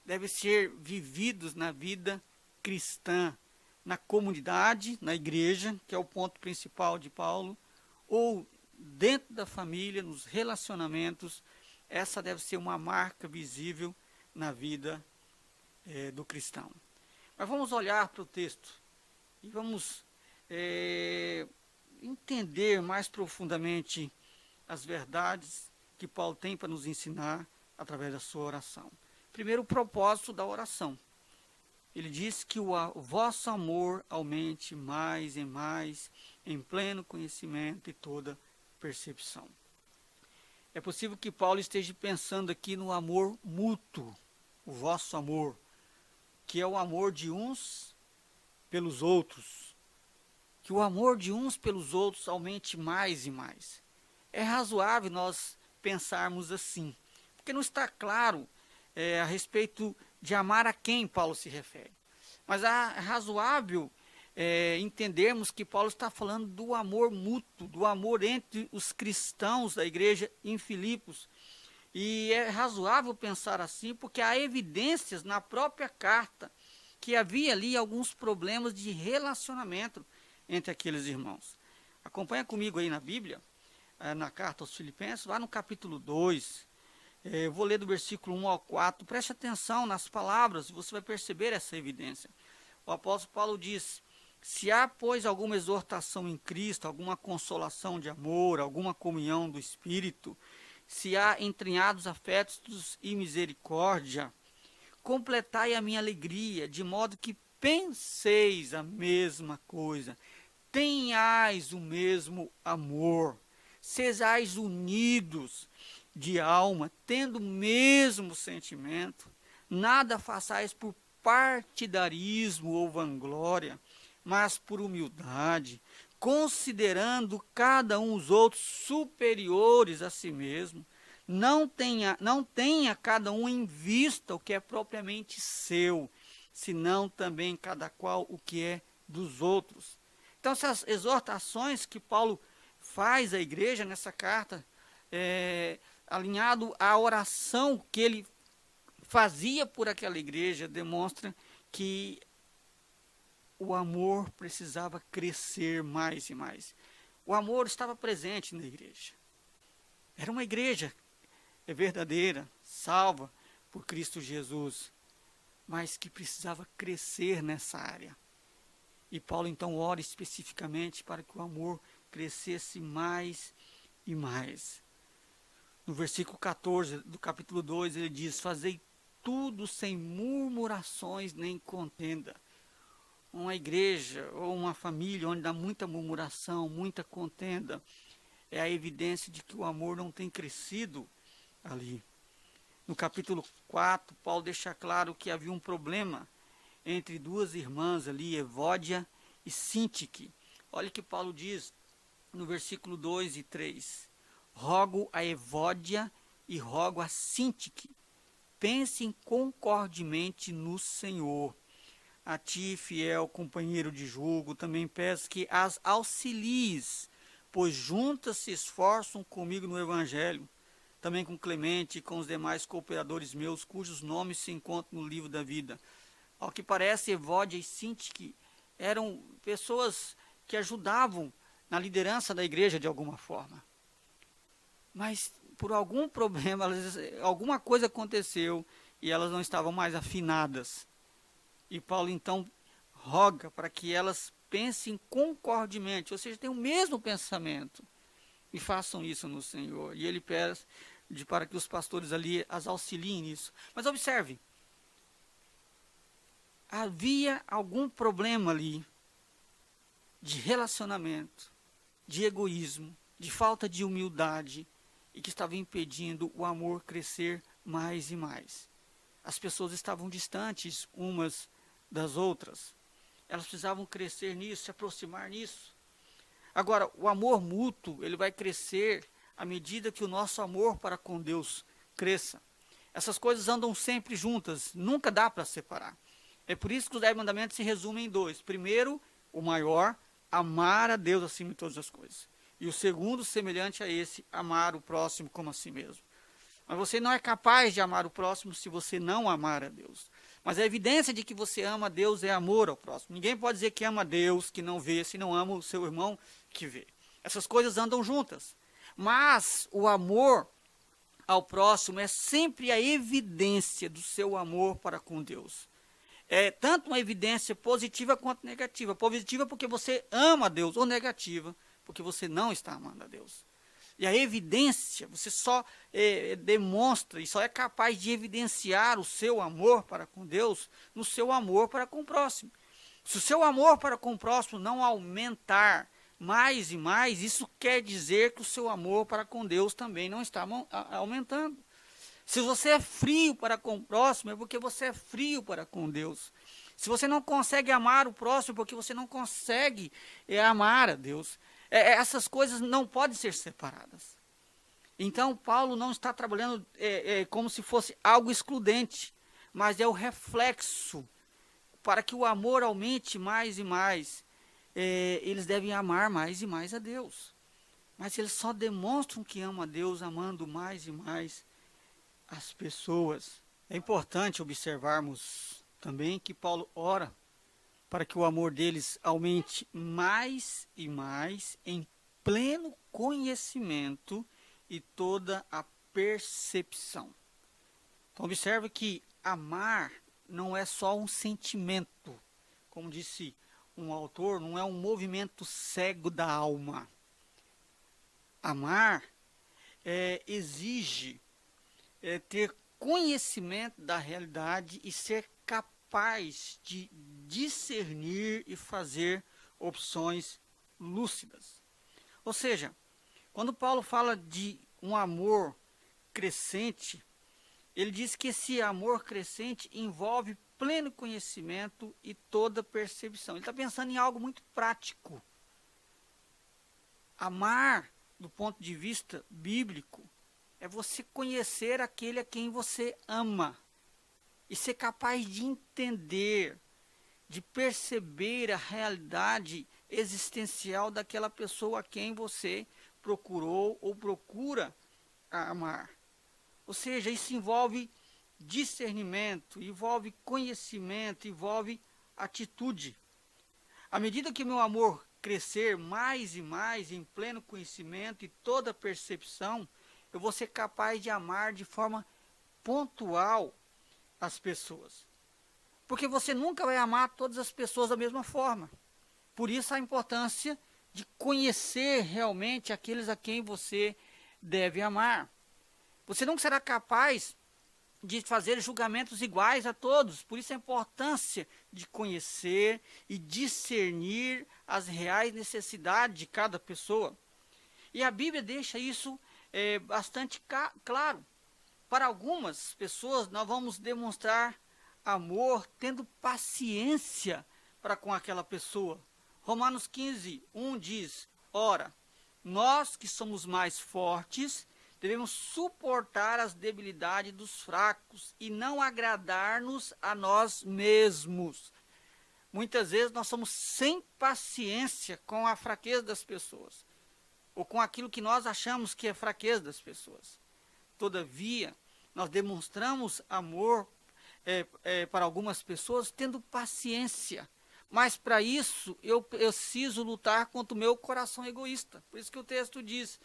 devem ser vividos na vida cristã, na comunidade, na igreja, que é o ponto principal de Paulo, ou dentro da família, nos relacionamentos. Essa deve ser uma marca visível na vida do cristão. Mas vamos olhar para o texto e vamos entender mais profundamente as verdades que Paulo tem para nos ensinar através da sua oração. Primeiro, o propósito da oração. Ele diz que o vosso amor aumente mais e mais em pleno conhecimento e toda percepção. É possível que Paulo esteja pensando aqui no amor mútuo, o vosso amor, que é o amor de uns pelos outros. Que o amor de uns pelos outros aumente mais e mais. É razoável nós pensarmos assim, porque não está claro a respeito de amar a quem Paulo se refere. Mas é razoável entendermos que Paulo está falando do amor mútuo, do amor entre os cristãos da igreja em Filipos. E é razoável pensar assim, porque há evidências na própria carta que havia ali alguns problemas de relacionamento entre aqueles irmãos. Acompanha comigo aí na Bíblia, na carta aos Filipenses, lá no capítulo 2. Eu vou ler do versículo 1 ao 4. Preste atenção nas palavras, você vai perceber essa evidência. O apóstolo Paulo diz: se há, pois, alguma exortação em Cristo, alguma consolação de amor, alguma comunhão do Espírito, se há entranhados afetos e misericórdia, completai a minha alegria, de modo que penseis a mesma coisa, tenhais o mesmo amor, sejais unidos de alma, tendo o mesmo sentimento, nada façais por partidarismo ou vanglória, mas por humildade, considerando cada um os outros superiores a si mesmo. Não tenha cada um em vista o que é propriamente seu, senão também cada qual o que é dos outros. Então, essas exortações que Paulo faz à igreja nessa carta, alinhado à oração que ele fazia por aquela igreja, demonstra que o amor precisava crescer mais e mais. O amor estava presente na igreja. Era uma igreja verdadeira, salva por Cristo Jesus, mas que precisava crescer nessa área. E Paulo então ora especificamente para que o amor crescesse mais e mais. No versículo 14 do capítulo 2 ele diz: fazei tudo sem murmurações nem contenda. Uma igreja ou uma família onde há muita murmuração, muita contenda, é a evidência de que o amor não tem crescido ali. No capítulo 4, Paulo deixa claro que havia um problema entre duas irmãs ali, Evódia e Sintique. Olha o que Paulo diz no versículo 2 e 3. Rogo a Evódia e rogo a Sintique, pensem concordemente no Senhor. A ti, fiel companheiro de julgo, também peço que as auxilies, pois juntas se esforçam comigo no Evangelho, também com Clemente e com os demais cooperadores meus, cujos nomes se encontram no livro da vida. Ao que parece, Evódia e Sintique eram pessoas que ajudavam na liderança da igreja de alguma forma. Mas por algum problema, alguma coisa aconteceu e elas não estavam mais afinadas. E Paulo então roga para que elas pensem concordemente, ou seja, tenham o mesmo pensamento e façam isso no Senhor. E ele pede para que os pastores ali as auxiliem nisso. Mas observe, havia algum problema ali de relacionamento, de egoísmo, de falta de humildade, e que estava impedindo o amor crescer mais e mais. As pessoas estavam distantes umas das outras. Elas precisavam crescer nisso, se aproximar nisso. Agora, o amor mútuo, ele vai crescer à medida que o nosso amor para com Deus cresça. Essas coisas andam sempre juntas, nunca dá para separar. É por isso que os 10 mandamentos se resumem em 2. Primeiro, o maior, amar a Deus acima de todas as coisas. E o segundo, semelhante a esse, amar o próximo como a si mesmo. Mas você não é capaz de amar o próximo se você não amar a Deus. Mas a evidência de que você ama a Deus é amor ao próximo. Ninguém pode dizer que ama a Deus, que não vê, se não ama o seu irmão que vê. Essas coisas andam juntas. Mas o amor ao próximo é sempre a evidência do seu amor para com Deus. É tanto uma evidência positiva quanto negativa. Positiva porque você ama a Deus, ou negativa porque você não está amando a Deus. E a evidência, você só demonstra e só é capaz de evidenciar o seu amor para com Deus no seu amor para com o próximo. Se o seu amor para com o próximo não aumentar, mais e mais, isso quer dizer que o seu amor para com Deus também não está aumentando. Se você é frio para com o próximo, é porque você é frio para com Deus. Se você não consegue amar o próximo, é porque você não consegue amar a Deus. Essas coisas não podem ser separadas. Então, Paulo não está trabalhando como se fosse algo excludente, mas é o reflexo para que o amor aumente mais e mais. Eles devem amar mais e mais a Deus. Mas eles só demonstram que amam a Deus amando mais e mais as pessoas. É importante observarmos também que Paulo ora para que o amor deles aumente mais e mais em pleno conhecimento e toda a percepção. Então observe que amar não é só um sentimento, como disse um autor, não é um movimento cego da alma. Amar exige ter conhecimento da realidade e ser capaz de discernir e fazer opções lúcidas. Ou seja, quando Paulo fala de um amor crescente, ele diz que esse amor crescente envolve pleno conhecimento e toda percepção. Ele está pensando em algo muito prático. Amar, do ponto de vista bíblico, é você conhecer aquele a quem você ama e ser capaz de entender, de perceber a realidade existencial daquela pessoa a quem você procurou ou procura amar. Ou seja, isso envolve discernimento, envolve conhecimento, envolve atitude. À medida que meu amor crescer mais e mais em pleno conhecimento e toda percepção, eu vou ser capaz de amar de forma pontual as pessoas. Porque você nunca vai amar todas as pessoas da mesma forma. Por isso a importância de conhecer realmente aqueles a quem você deve amar. Você nunca será capaz de fazer julgamentos iguais a todos. Por isso a importância de conhecer e discernir as reais necessidades de cada pessoa. E a Bíblia deixa isso bastante claro. Para algumas pessoas, nós vamos demonstrar amor tendo paciência para com aquela pessoa. Romanos 15, 1 diz: ora, nós que somos mais fortes, devemos suportar as debilidades dos fracos e não agradar-nos a nós mesmos. Muitas vezes nós somos sem paciência com a fraqueza das pessoas, ou com aquilo que nós achamos que é fraqueza das pessoas. Todavia, nós demonstramos amor para algumas pessoas tendo paciência. Mas para isso eu preciso lutar contra o meu coração egoísta. Por isso que o texto diz: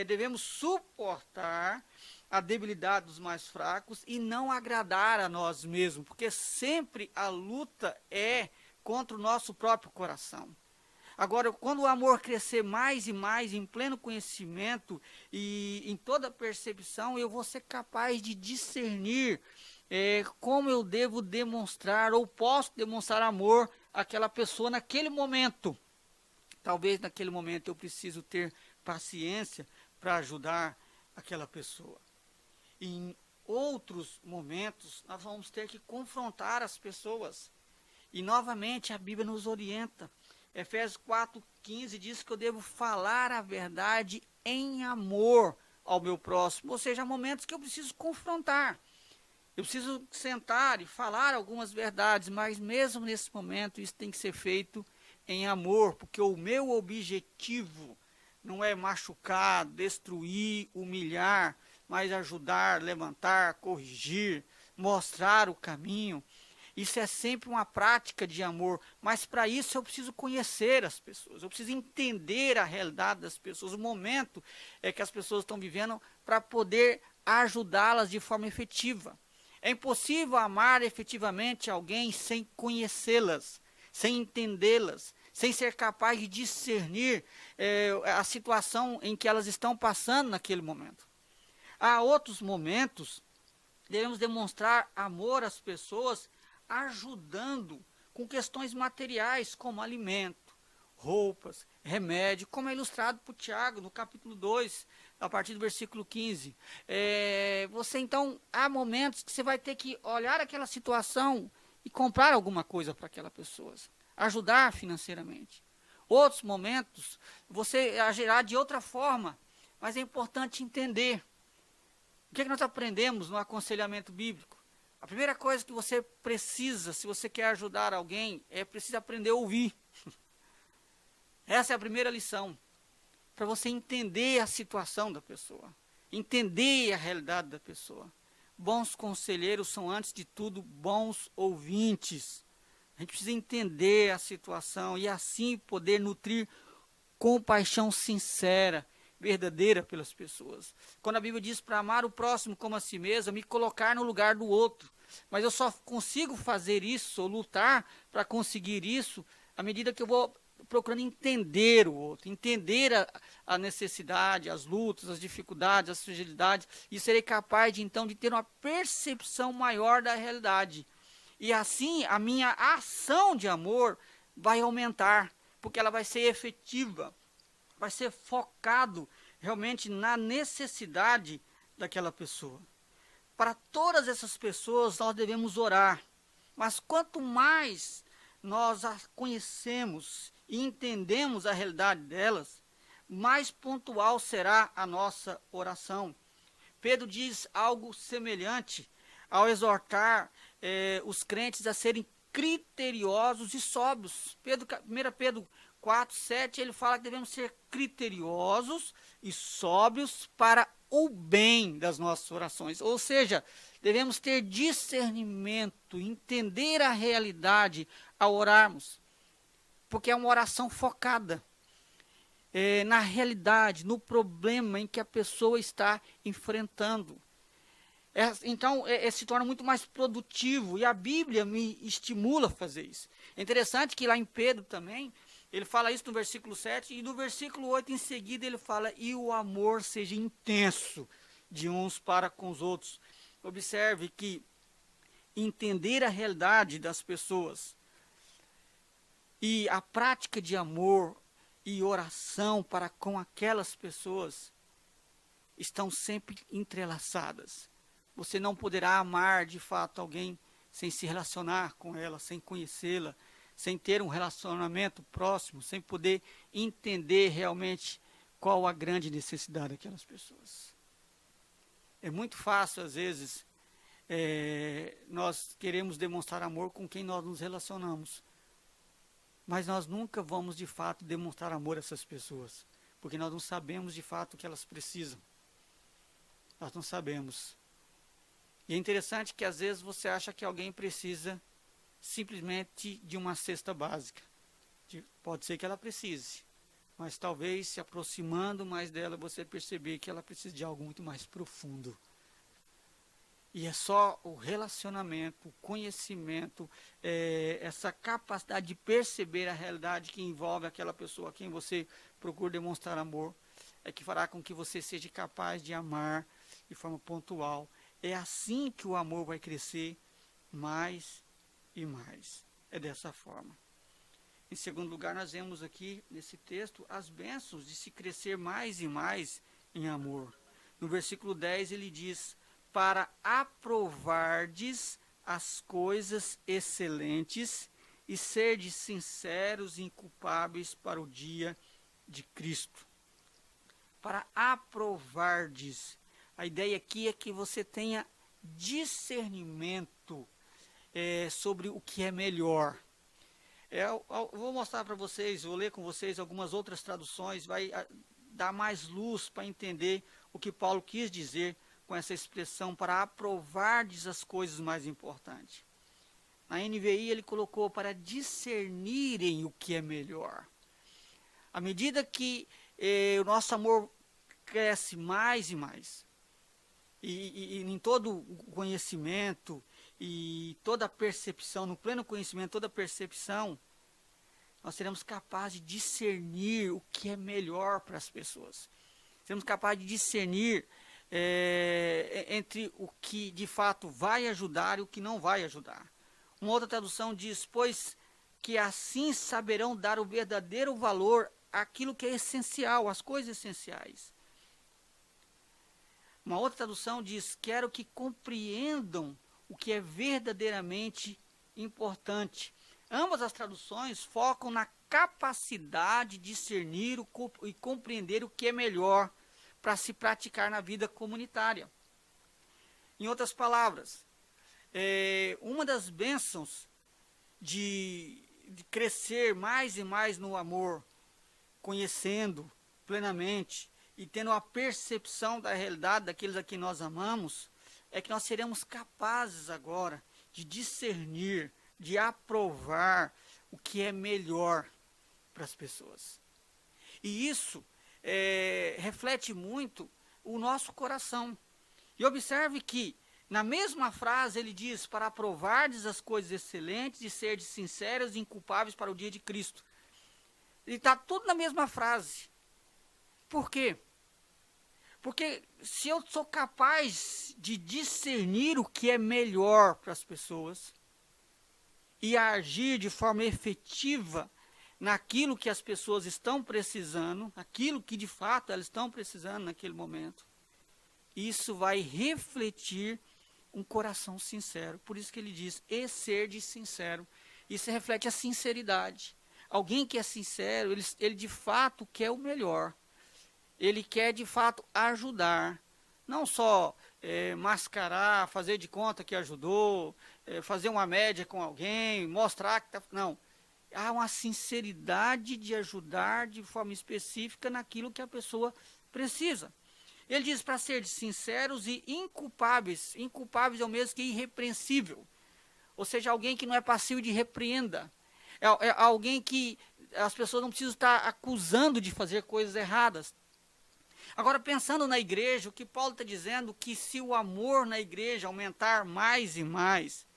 devemos suportar a debilidade dos mais fracos e não agradar a nós mesmos, porque sempre a luta é contra o nosso próprio coração. Agora, quando o amor crescer mais e mais em pleno conhecimento e em toda percepção, eu vou ser capaz de discernir como eu devo demonstrar ou posso demonstrar amor àquela pessoa naquele momento. Talvez naquele momento eu preciso ter paciência para ajudar aquela pessoa. Em outros momentos, nós vamos ter que confrontar as pessoas. E novamente a Bíblia nos orienta. Efésios 4,15 diz que eu devo falar a verdade em amor ao meu próximo. Ou seja, há momentos que eu preciso confrontar. Eu preciso sentar e falar algumas verdades, mas mesmo nesse momento isso tem que ser feito em amor, porque o meu objetivo não é machucar, destruir, humilhar, mas ajudar, levantar, corrigir, mostrar o caminho. Isso é sempre uma prática de amor, mas para isso eu preciso conhecer as pessoas, eu preciso entender a realidade das pessoas, o momento que as pessoas estão vivendo, para poder ajudá-las de forma efetiva. É impossível amar efetivamente alguém sem conhecê-las, sem entendê-las, sem ser capaz de discernir a situação em que elas estão passando naquele momento. Há outros momentos, devemos demonstrar amor às pessoas ajudando com questões materiais, como alimento, roupas, remédio, como é ilustrado por Tiago no capítulo 2, a partir do versículo 15. Você então, há momentos que você vai ter que olhar aquela situação e comprar alguma coisa para aquela pessoa, ajudar financeiramente. Outros momentos, você agirá de outra forma, mas é importante entender. O que nós aprendemos no aconselhamento bíblico? A primeira coisa que você precisa, se você quer ajudar alguém, é preciso aprender a ouvir. Essa é a primeira lição. Para você entender a situação da pessoa, entender a realidade da pessoa. Bons conselheiros são, antes de tudo, bons ouvintes. A gente precisa entender a situação e assim poder nutrir compaixão sincera, verdadeira pelas pessoas. Quando a Bíblia diz para amar o próximo como a si mesmo, me colocar no lugar do outro. Mas eu só consigo fazer isso, ou lutar para conseguir isso, à medida que eu vou procurando entender o outro, entender a necessidade, as lutas, as dificuldades, as fragilidades, e serei capaz de então de ter uma percepção maior da realidade. E assim a minha ação de amor vai aumentar, porque ela vai ser efetiva, vai ser focado realmente na necessidade daquela pessoa. Para todas essas pessoas nós devemos orar, mas quanto mais nós as conhecemos e entendemos a realidade delas, mais pontual será a nossa oração. Pedro diz algo semelhante ao exortar os crentes a serem criteriosos e sóbrios. 1 Pedro 4, 7, ele fala que devemos ser criteriosos e sóbrios para o bem das nossas orações. Ou seja, devemos ter discernimento, entender a realidade ao orarmos. Porque é uma oração focada na realidade, no problema em que a pessoa está enfrentando. Então, se torna muito mais produtivo, e a Bíblia me estimula a fazer isso. É interessante que lá em Pedro também, ele fala isso no versículo 7, e no versículo 8 em seguida ele fala, e o amor seja intenso de uns para com os outros. Observe que entender a realidade das pessoas e a prática de amor e oração para com aquelas pessoas estão sempre entrelaçadas. Você não poderá amar de fato alguém sem se relacionar com ela, sem conhecê-la, sem ter um relacionamento próximo, sem poder entender realmente qual a grande necessidade daquelas pessoas. É muito fácil, às vezes, nós queremos demonstrar amor com quem nós nos relacionamos. Mas nós nunca vamos, de fato, demonstrar amor a essas pessoas, porque nós não sabemos, de fato, o que elas precisam. Nós não sabemos. E é interessante que, às vezes, você acha que alguém precisa simplesmente de uma cesta básica. Pode ser que ela precise, mas talvez, se aproximando mais dela, você perceber que ela precisa de algo muito mais profundo. E é só o relacionamento, o conhecimento, essa capacidade de perceber a realidade que envolve aquela pessoa a quem você procura demonstrar amor, é que fará com que você seja capaz de amar de forma pontual. É assim que o amor vai crescer mais e mais. É dessa forma. Em segundo lugar, nós vemos aqui nesse texto as bênçãos de se crescer mais e mais em amor. No versículo 10 ele diz, para aprovardes as coisas excelentes e serdes sinceros e inculpáveis para o dia de Cristo. Para aprovardes. A ideia aqui é que você tenha discernimento sobre o que é melhor. Eu vou mostrar para vocês, vou ler com vocês algumas outras traduções, vai dar mais luz para entender o que Paulo quis dizer com essa expressão, para aprovardes as coisas mais importantes. Na NVI ele colocou para discernirem o que é melhor. À medida que o nosso amor cresce mais e mais, e em todo o conhecimento e toda a percepção, no pleno conhecimento, toda a percepção, nós seremos capazes de discernir o que é melhor para as pessoas. Seremos capazes de discernir entre o que de fato vai ajudar e o que não vai ajudar. Uma outra tradução diz, pois que assim saberão dar o verdadeiro valor àquilo que é essencial, às coisas essenciais. Uma outra tradução diz: quero que compreendam o que é verdadeiramente importante. Ambas as traduções focam na capacidade de discernir e compreender o que é melhor para se praticar na vida comunitária. Em outras palavras, uma das bênçãos de crescer mais e mais no amor, conhecendo plenamente e tendo a percepção da realidade daqueles a quem nós amamos, é que nós seremos capazes agora de discernir, de aprovar o que é melhor para as pessoas. E isso reflete muito o nosso coração. E observe que, na mesma frase, ele diz: para aprovardes as coisas excelentes e serdes sinceros e inculpáveis para o dia de Cristo. Ele está tudo na mesma frase. Por quê? Porque se eu sou capaz de discernir o que é melhor para as pessoas e agir de forma efetiva naquilo que as pessoas estão precisando, aquilo que de fato elas estão precisando naquele momento, isso vai refletir um coração sincero. Por isso que ele diz: e ser de sincero. Isso reflete a sinceridade. Alguém que é sincero, ele de fato quer o melhor. Ele quer de fato ajudar. Não só mascarar, fazer de conta que ajudou, fazer uma média com alguém, mostrar que está... Não. Há uma sinceridade de ajudar de forma específica naquilo que a pessoa precisa. Ele diz para ser sinceros e inculpáveis. Inculpáveis é o mesmo que irrepreensível. Ou seja, alguém que não é passivo de repreenda. É alguém que as pessoas não precisam estar acusando de fazer coisas erradas. Agora, pensando na igreja, o que Paulo está dizendo, que se o amor na igreja aumentar mais e mais,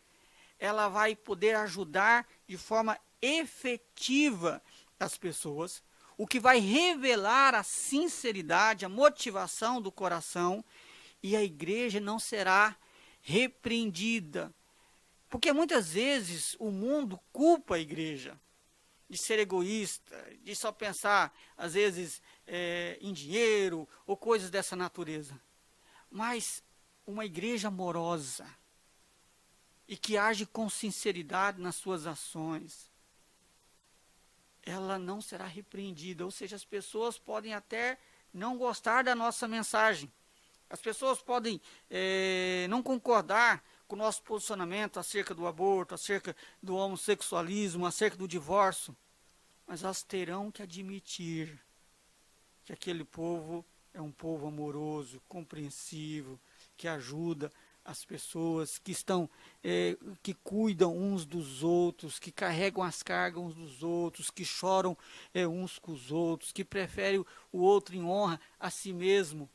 ela vai poder ajudar de forma efetiva as pessoas, o que vai revelar a sinceridade, a motivação do coração, e a igreja não será repreendida. Porque muitas vezes o mundo culpa a igreja de ser egoísta, de só pensar, às vezes, em dinheiro ou coisas dessa natureza. Mas uma igreja amorosa e que age com sinceridade nas suas ações, ela não será repreendida. Ou seja, as pessoas podem até não gostar da nossa mensagem. As pessoas podem não concordar com o nosso posicionamento acerca do aborto, acerca do homossexualismo, acerca do divórcio. Mas elas terão que admitir que aquele povo é um povo amoroso, compreensivo, que ajuda as pessoas, que estão, que cuidam uns dos outros, que carregam as cargas uns dos outros, que choram uns com os outros, que preferem o outro em honra a si mesmo.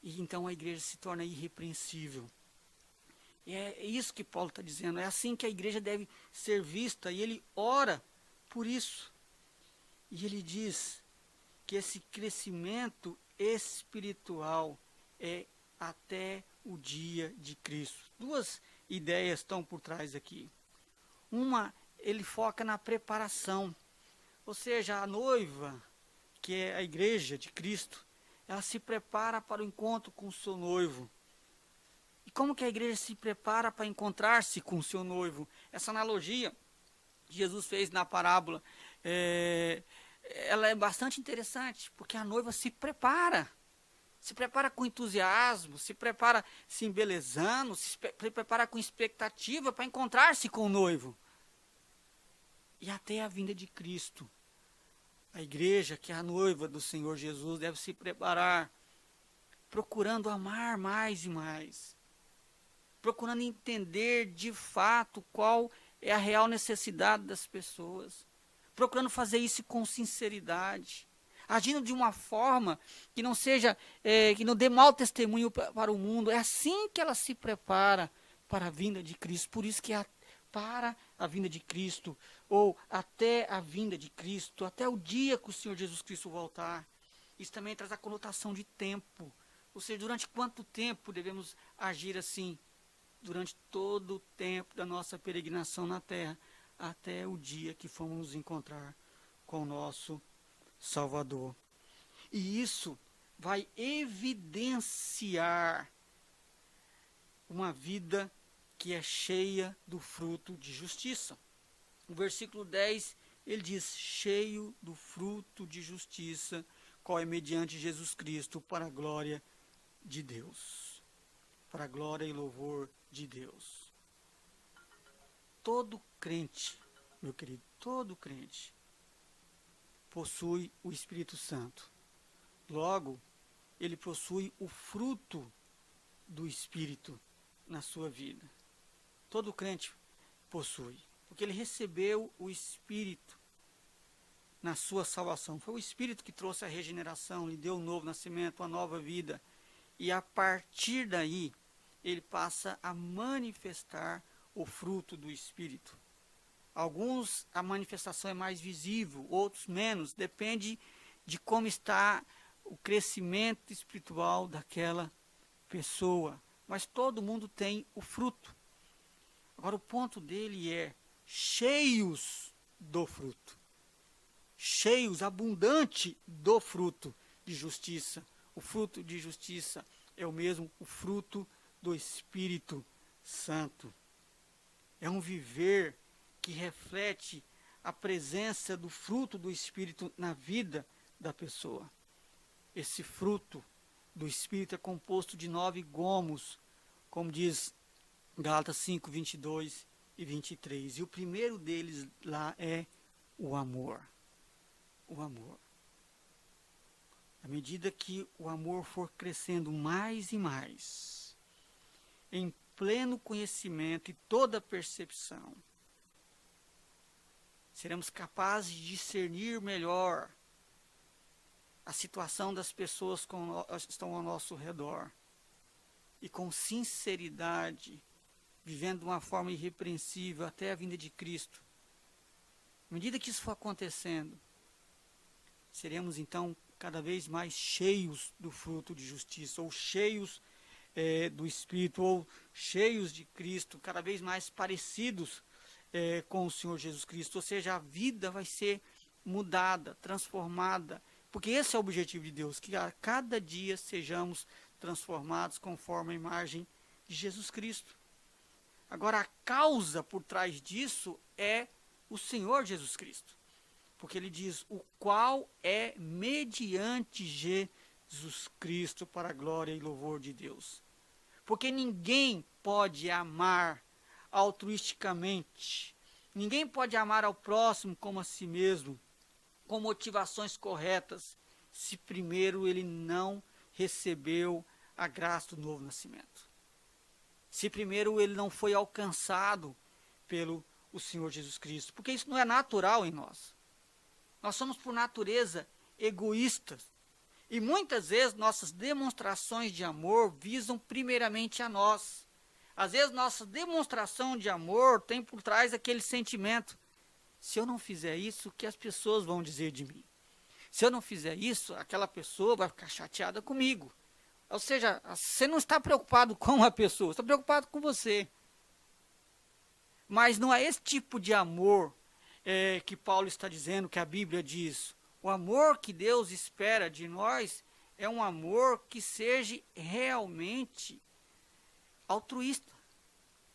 E então a igreja se torna irrepreensível. E é isso que Paulo está dizendo, é assim que a igreja deve ser vista, e ele ora por isso. E ele diz que esse crescimento espiritual é até o dia de Cristo. Duas ideias estão por trás aqui. Uma, ele foca na preparação. Ou seja, a noiva, que é a igreja de Cristo, ela se prepara para o encontro com o seu noivo. E como que a igreja se prepara para encontrar-se com o seu noivo? Essa analogia que Jesus fez na parábola, ela é bastante interessante, porque a noiva se prepara com entusiasmo, se prepara se embelezando, se prepara com expectativa para encontrar-se com o noivo. E até a vinda de Cristo. A igreja, que é a noiva do Senhor Jesus, deve se preparar, procurando amar mais e mais, procurando entender de fato qual é a real necessidade das pessoas, procurando fazer isso com sinceridade, agindo de uma forma que não seja, que não dê mau testemunho para o mundo. É assim que ela se prepara para a vinda de Cristo. Por isso que para a vinda de Cristo, ou até a vinda de Cristo, até o dia que o Senhor Jesus Cristo voltar. Isso também traz a conotação de tempo. Ou seja, durante quanto tempo devemos agir assim? Durante todo o tempo da nossa peregrinação na terra, até o dia que fomos nos encontrar com o nosso Salvador. E isso vai evidenciar uma vida que é cheia do fruto de justiça. O versículo 10, ele diz, cheio do fruto de justiça, qual é mediante Jesus Cristo, para a glória de Deus. Para a glória e louvor de Deus. Todo crente, meu querido, todo crente possui o Espírito Santo. Logo, ele possui o fruto do Espírito na sua vida. Todo crente possui, porque ele recebeu o Espírito na sua salvação. Foi o Espírito que trouxe a regeneração, lhe deu um novo nascimento, uma nova vida. E a partir daí, ele passa a manifestar o fruto do Espírito. Alguns, a manifestação é mais visível, outros menos. Depende de como está o crescimento espiritual daquela pessoa. Mas todo mundo tem o fruto. Agora, o ponto dele é cheios do fruto. Cheios, abundante do fruto de justiça. O fruto de justiça é o mesmo, o fruto do Espírito Santo. É um viver que reflete a presença do fruto do Espírito na vida da pessoa. Esse fruto do Espírito é composto de 9 gomos, como diz Gálatas 5, 22 e 23. E o primeiro deles lá é o amor. O amor. À medida que o amor for crescendo mais e mais, em pleno conhecimento e toda percepção, seremos capazes de discernir melhor a situação das pessoas que estão ao nosso redor. E com sinceridade, vivendo de uma forma irrepreensível até a vinda de Cristo. À medida que isso for acontecendo, seremos então cada vez mais cheios do fruto de justiça, ou cheios do Espírito, ou cheios de Cristo, cada vez mais parecidos com o Senhor Jesus Cristo. Ou seja, a vida vai ser mudada, transformada, porque esse é o objetivo de Deus, que a cada dia sejamos transformados conforme a imagem de Jesus Cristo. Agora, a causa por trás disso é o Senhor Jesus Cristo. Porque ele diz, o qual é mediante Jesus Cristo para a glória e louvor de Deus. Porque ninguém pode amar altruisticamente, ninguém pode amar ao próximo como a si mesmo, com motivações corretas, se primeiro ele não recebeu a graça do novo nascimento. Se primeiro ele não foi alcançado pelo o Senhor Jesus Cristo. Porque isso não é natural em nós. Nós somos, por natureza, egoístas. E muitas vezes nossas demonstrações de amor visam primeiramente a nós. Às vezes nossa demonstração de amor tem por trás aquele sentimento. Se eu não fizer isso, o que as pessoas vão dizer de mim? Se eu não fizer isso, aquela pessoa vai ficar chateada comigo. Ou seja, você não está preocupado com a pessoa, está preocupado com você. Mas não é esse tipo de amor que Paulo está dizendo, que a Bíblia diz. O amor que Deus espera de nós é um amor que seja realmente altruísta.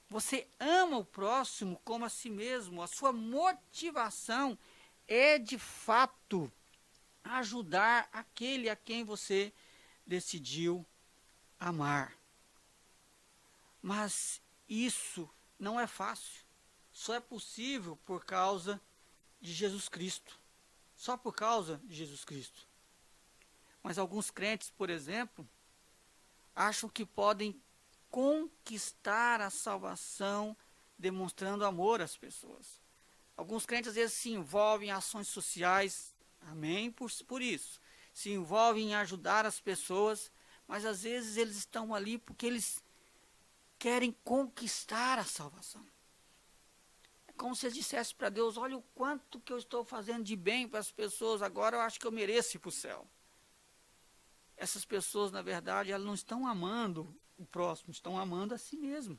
Você ama o próximo como a si mesmo. A sua motivação é, de fato, ajudar aquele a quem você decidiu amar. Mas isso não é fácil. Só é possível por causa de Jesus Cristo. Só por causa de Jesus Cristo. Mas alguns crentes, por exemplo, acham que podem conquistar a salvação demonstrando amor às pessoas. Alguns crentes às vezes se envolvem em ações sociais, amém, por isso. Se envolvem em ajudar as pessoas, mas às vezes eles estão ali porque eles querem conquistar a salvação. É como se eles dissessem para Deus, olha o quanto que eu estou fazendo de bem para as pessoas, agora eu acho que eu mereço ir para o céu. Essas pessoas, na verdade, elas não estão amando o próximo, estão amando a si mesmo.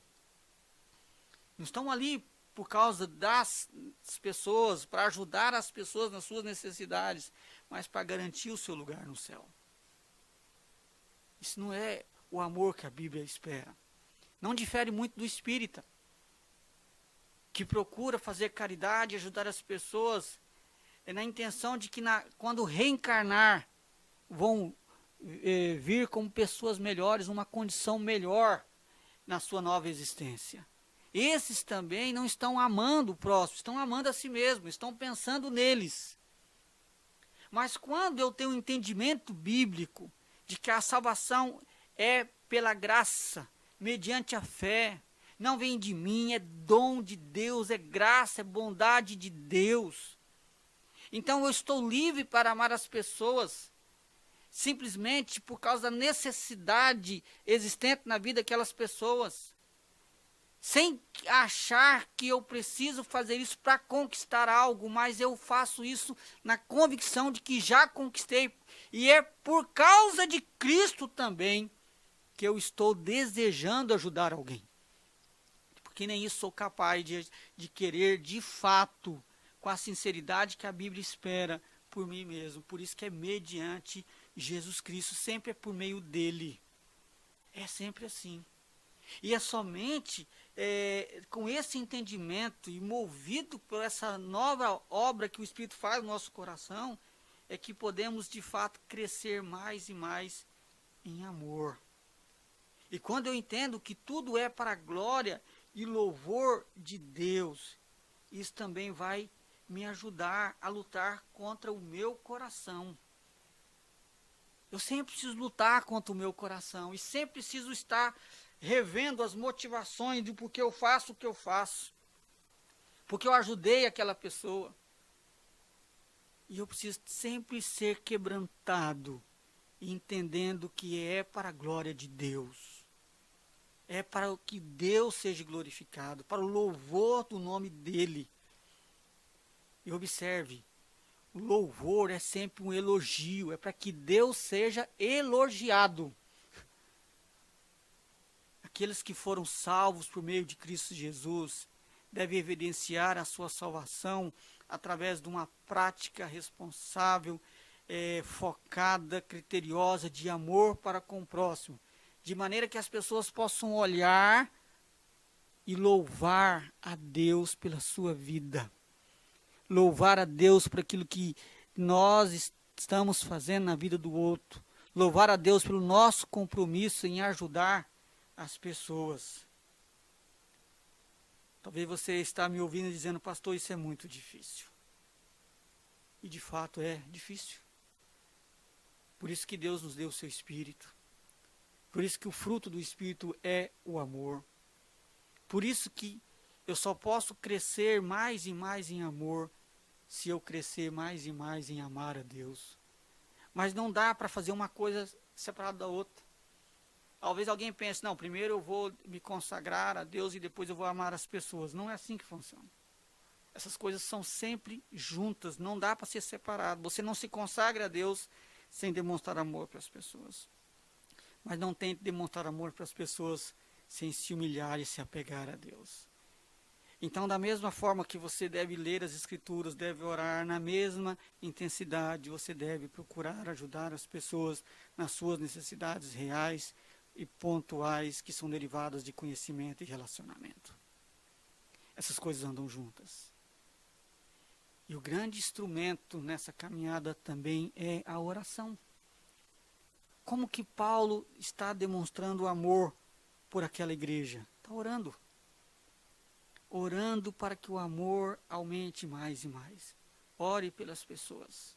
Não estão ali por causa das pessoas, para ajudar as pessoas nas suas necessidades, mas para garantir o seu lugar no céu. Isso não é o amor que a Bíblia espera. Não difere muito do espírita, que procura fazer caridade e ajudar as pessoas na intenção de que quando reencarnar vão vir como pessoas melhores, uma condição melhor na sua nova existência. Esses também não estão amando o próximo, estão amando a si mesmo, estão pensando neles. Mas quando eu tenho um entendimento bíblico de que a salvação é pela graça, mediante a fé, não vem de mim, é dom de Deus, é graça, é bondade de Deus. Então eu estou livre para amar as pessoas, simplesmente por causa da necessidade existente na vida daquelas pessoas. Sem achar que eu preciso fazer isso para conquistar algo, mas eu faço isso na convicção de que já conquistei. E é por causa de Cristo também que eu estou desejando ajudar alguém. Porque nem isso sou capaz de querer de fato, com a sinceridade que a Bíblia espera por mim mesmo. Por isso que é mediante Jesus Cristo, sempre é por meio dele. É sempre assim. E é somente com esse entendimento e movido por essa nova obra que o Espírito faz no nosso coração, é que podemos de fato crescer mais e mais em amor. E quando eu entendo que tudo é para a glória e louvor de Deus, isso também vai me ajudar a lutar contra o meu coração. Eu sempre preciso lutar contra o meu coração e sempre preciso estar revendo as motivações de por que eu faço o que eu faço. Porque eu ajudei aquela pessoa. E eu preciso sempre ser quebrantado, entendendo que é para a glória de Deus. É para que Deus seja glorificado, para o louvor do nome dele. E observe, o louvor é sempre um elogio, é para que Deus seja elogiado. Aqueles que foram salvos por meio de Cristo Jesus devem evidenciar a sua salvação através de uma prática responsável, focada, criteriosa, de amor para com o próximo, de maneira que as pessoas possam olhar e louvar a Deus pela sua vida. Louvar a Deus por aquilo que nós estamos fazendo na vida do outro. Louvar a Deus pelo nosso compromisso em ajudar as pessoas. Talvez você está me ouvindo dizendo, pastor, isso é muito difícil. E de fato é difícil. Por isso que Deus nos deu o seu Espírito. Por isso que o fruto do Espírito é o amor. Por isso que eu só posso crescer mais e mais em amor se eu crescer mais e mais em amar a Deus. Mas não dá para fazer uma coisa separada da outra. Talvez alguém pense, não, primeiro eu vou me consagrar a Deus e depois eu vou amar as pessoas. Não é assim que funciona. Essas coisas são sempre juntas, não dá para ser separado. Você não se consagra a Deus sem demonstrar amor para as pessoas. Mas não tente demonstrar amor para as pessoas sem se humilhar e se apegar a Deus. Então, da mesma forma que você deve ler as Escrituras, deve orar na mesma intensidade, você deve procurar ajudar as pessoas nas suas necessidades reais e pontuais que são derivadas de conhecimento e relacionamento. Essas coisas andam juntas. E o grande instrumento nessa caminhada também é a oração. Como que Paulo está demonstrando amor por aquela igreja? Está orando. Orando para que o amor aumente mais e mais. Ore pelas pessoas.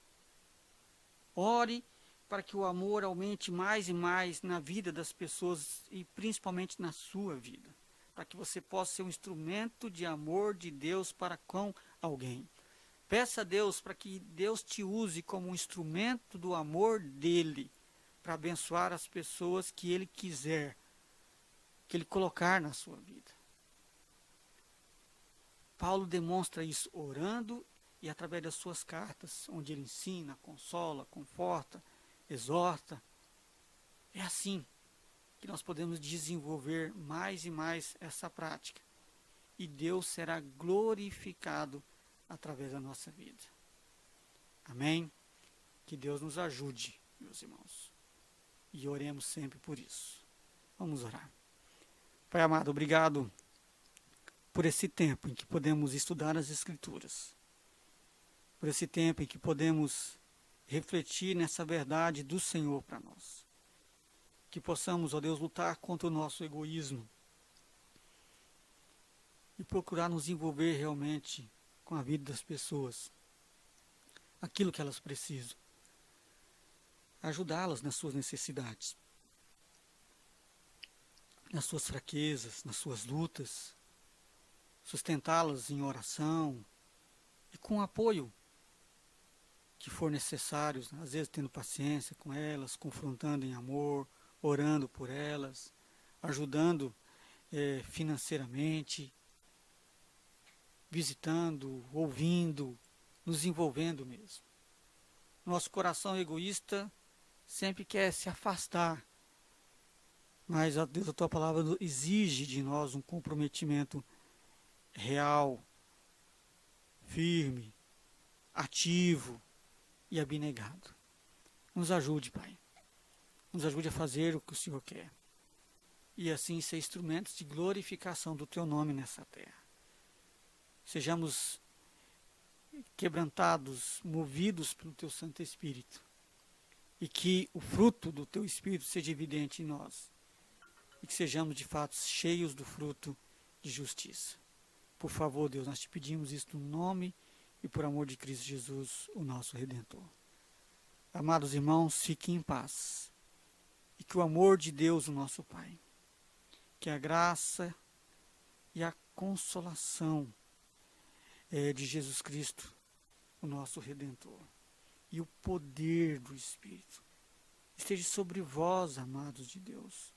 Ore para que o amor aumente mais e mais na vida das pessoas e principalmente na sua vida. Para que você possa ser um instrumento de amor de Deus para com alguém. Peça a Deus para que Deus te use como um instrumento do amor dele para abençoar as pessoas que ele quiser, que ele colocar na sua vida. Paulo demonstra isso orando e através das suas cartas, onde ele ensina, consola, conforta, exorta. É assim que nós podemos desenvolver mais e mais essa prática. e Deus será glorificado através da nossa vida. Amém? Que Deus nos ajude, meus irmãos. E oremos sempre por isso. Vamos orar. Pai amado, obrigado por esse tempo em que podemos estudar as Escrituras. Por esse tempo em que podemos refletir nessa verdade do Senhor para nós. Que possamos, ó Deus, lutar contra o nosso egoísmo e procurar nos envolver realmente com a vida das pessoas, aquilo que elas precisam, ajudá-las nas suas necessidades, nas suas fraquezas, nas suas lutas, sustentá-las em oração e com apoio que for necessário, às vezes tendo paciência com elas, confrontando em amor, orando por elas, ajudando financeiramente, visitando, ouvindo, nos envolvendo mesmo. Nosso coração egoísta sempre quer se afastar, mas, ó Deus, a Tua palavra exige de nós um comprometimento real, firme, ativo e abnegado. Nos ajude, Pai. Nos ajude a fazer o que o Senhor quer. E assim ser instrumentos de glorificação do Teu nome nessa terra. Sejamos quebrantados, movidos pelo Teu Santo Espírito. E que o fruto do Teu Espírito seja evidente em nós. E que sejamos de fato cheios do fruto de justiça. Por favor, Deus, nós te pedimos isso no nome e por amor de Cristo Jesus, o nosso Redentor. Amados irmãos, fiquem em paz. E que o amor de Deus, o nosso Pai, que a graça e a consolação de Jesus Cristo, o nosso Redentor, e o poder do Espírito esteja sobre vós, amados de Deus,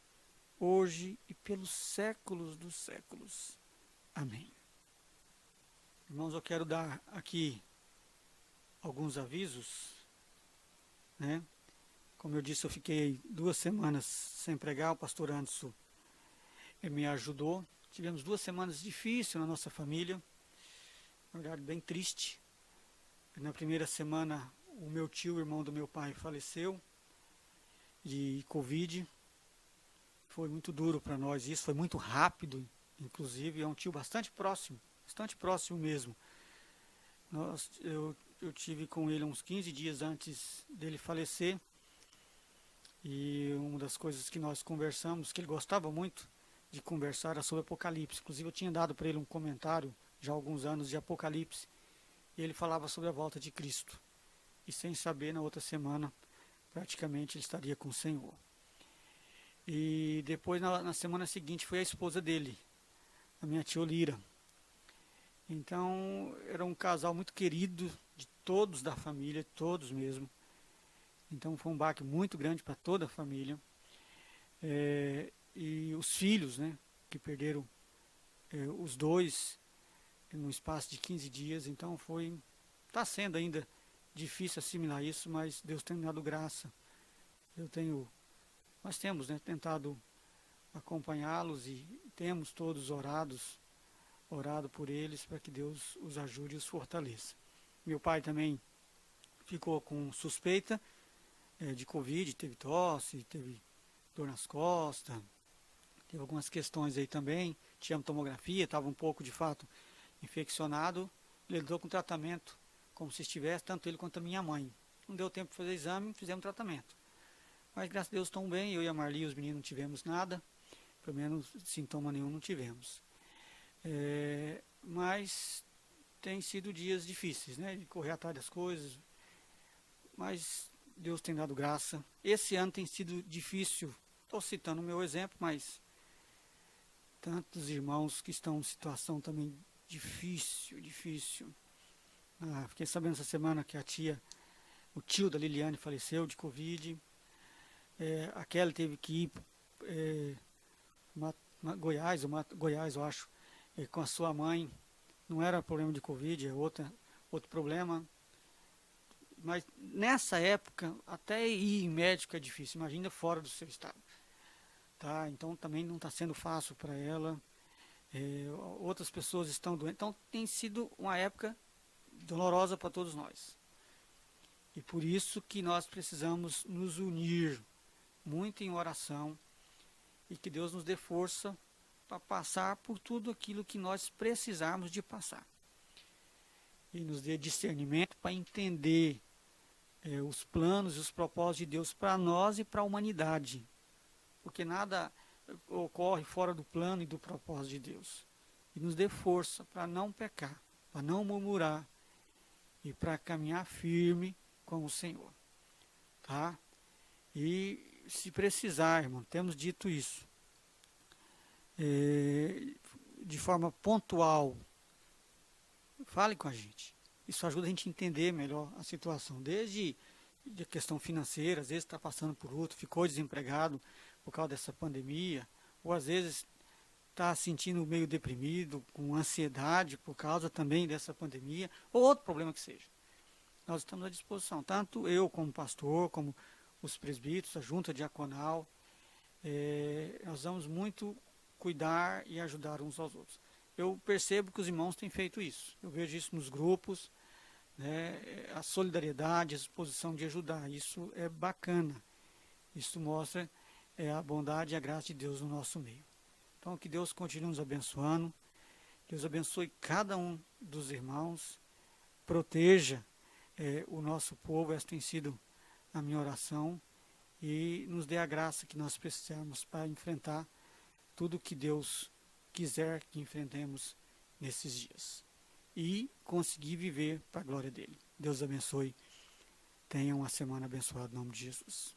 hoje e pelos séculos dos séculos. Amém. Irmãos, eu quero dar aqui alguns avisos, né? Como eu disse, eu fiquei 2 semanas sem pregar, o pastor Anderson me ajudou. Tivemos 2 semanas difíceis na nossa família, na verdade bem triste. Na primeira semana, o meu tio, irmão do meu pai, faleceu de Covid. Foi muito duro para nós isso, foi muito rápido, inclusive, é um tio bastante próximo mesmo. Eu tive com ele uns 15 dias antes dele falecer, e uma das coisas que nós conversamos, que ele gostava muito de conversar, era sobre Apocalipse. Inclusive eu tinha dado para ele um comentário, já há alguns anos, de Apocalipse, e ele falava sobre a volta de Cristo. E sem saber, na outra semana, praticamente ele estaria com o Senhor. E depois, na semana seguinte, foi a esposa dele, a minha tia Olira. Então, era um casal muito querido de todos da família, todos mesmo. Então, foi um baque muito grande para toda a família. E os filhos, né, que perderam os 2 num espaço de 15 dias. Então, está sendo ainda difícil assimilar isso, mas Deus tem dado graça. Nós temos, né, tentado acompanhá-los e temos todos orado por eles para que Deus os ajude e os fortaleça. Meu pai também ficou com suspeita de Covid, teve tosse, teve dor nas costas, teve algumas questões aí também, tinha tomografia, estava um pouco de fato infeccionado, ele entrou com tratamento como se estivesse, tanto ele quanto a minha mãe. Não deu tempo de fazer exame, fizemos tratamento. Mas graças a Deus estão bem, eu e a Marli, os meninos, não tivemos nada, pelo menos sintoma nenhum não tivemos. Mas tem sido dias difíceis, né, de correr atrás das coisas, mas Deus tem dado graça. Esse ano tem sido difícil, estou citando o meu exemplo, mas tantos irmãos que estão em situação também difícil. Fiquei sabendo essa semana que o tio da Liliane faleceu de Covid. A Kelly teve que ir Goiás, eu acho, com a sua mãe. Não era problema de Covid, é outro problema. Mas nessa época, até ir em médico é difícil, imagina fora do seu estado. Tá? Então também não está sendo fácil para ela. outras pessoas estão doentes. Então tem sido uma época dolorosa para todos nós. E por isso que nós precisamos nos unir muito em oração e que Deus nos dê força para passar por tudo aquilo que nós precisarmos de passar. E nos dê discernimento para entender os planos e os propósitos de Deus para nós e para a humanidade. Porque nada ocorre fora do plano e do propósito de Deus. E nos dê força para não pecar, para não murmurar e para caminhar firme com o Senhor. Tá? E se precisar, irmão, temos dito isso, de forma pontual, fale com a gente. Isso ajuda a gente a entender melhor a situação, desde a questão financeira, às vezes está passando por outro, ficou desempregado por causa dessa pandemia, ou às vezes está se sentindo meio deprimido, com ansiedade por causa também dessa pandemia, ou outro problema que seja. Nós estamos à disposição, tanto eu como pastor, como os presbíteros, a junta diaconal, nós vamos muito cuidar e ajudar uns aos outros. Eu percebo que os irmãos têm feito isso, eu vejo isso nos grupos, né, a solidariedade, a disposição de ajudar, isso é bacana, isso mostra a bondade e a graça de Deus no nosso meio. Então que Deus continue nos abençoando, Deus abençoe cada um dos irmãos, proteja o nosso povo, essa tem sido a minha oração, e nos dê a graça que nós precisamos para enfrentar tudo que Deus quiser que enfrentemos nesses dias. E conseguir viver para a glória dele. Deus abençoe. Tenha uma semana abençoada em nome de Jesus.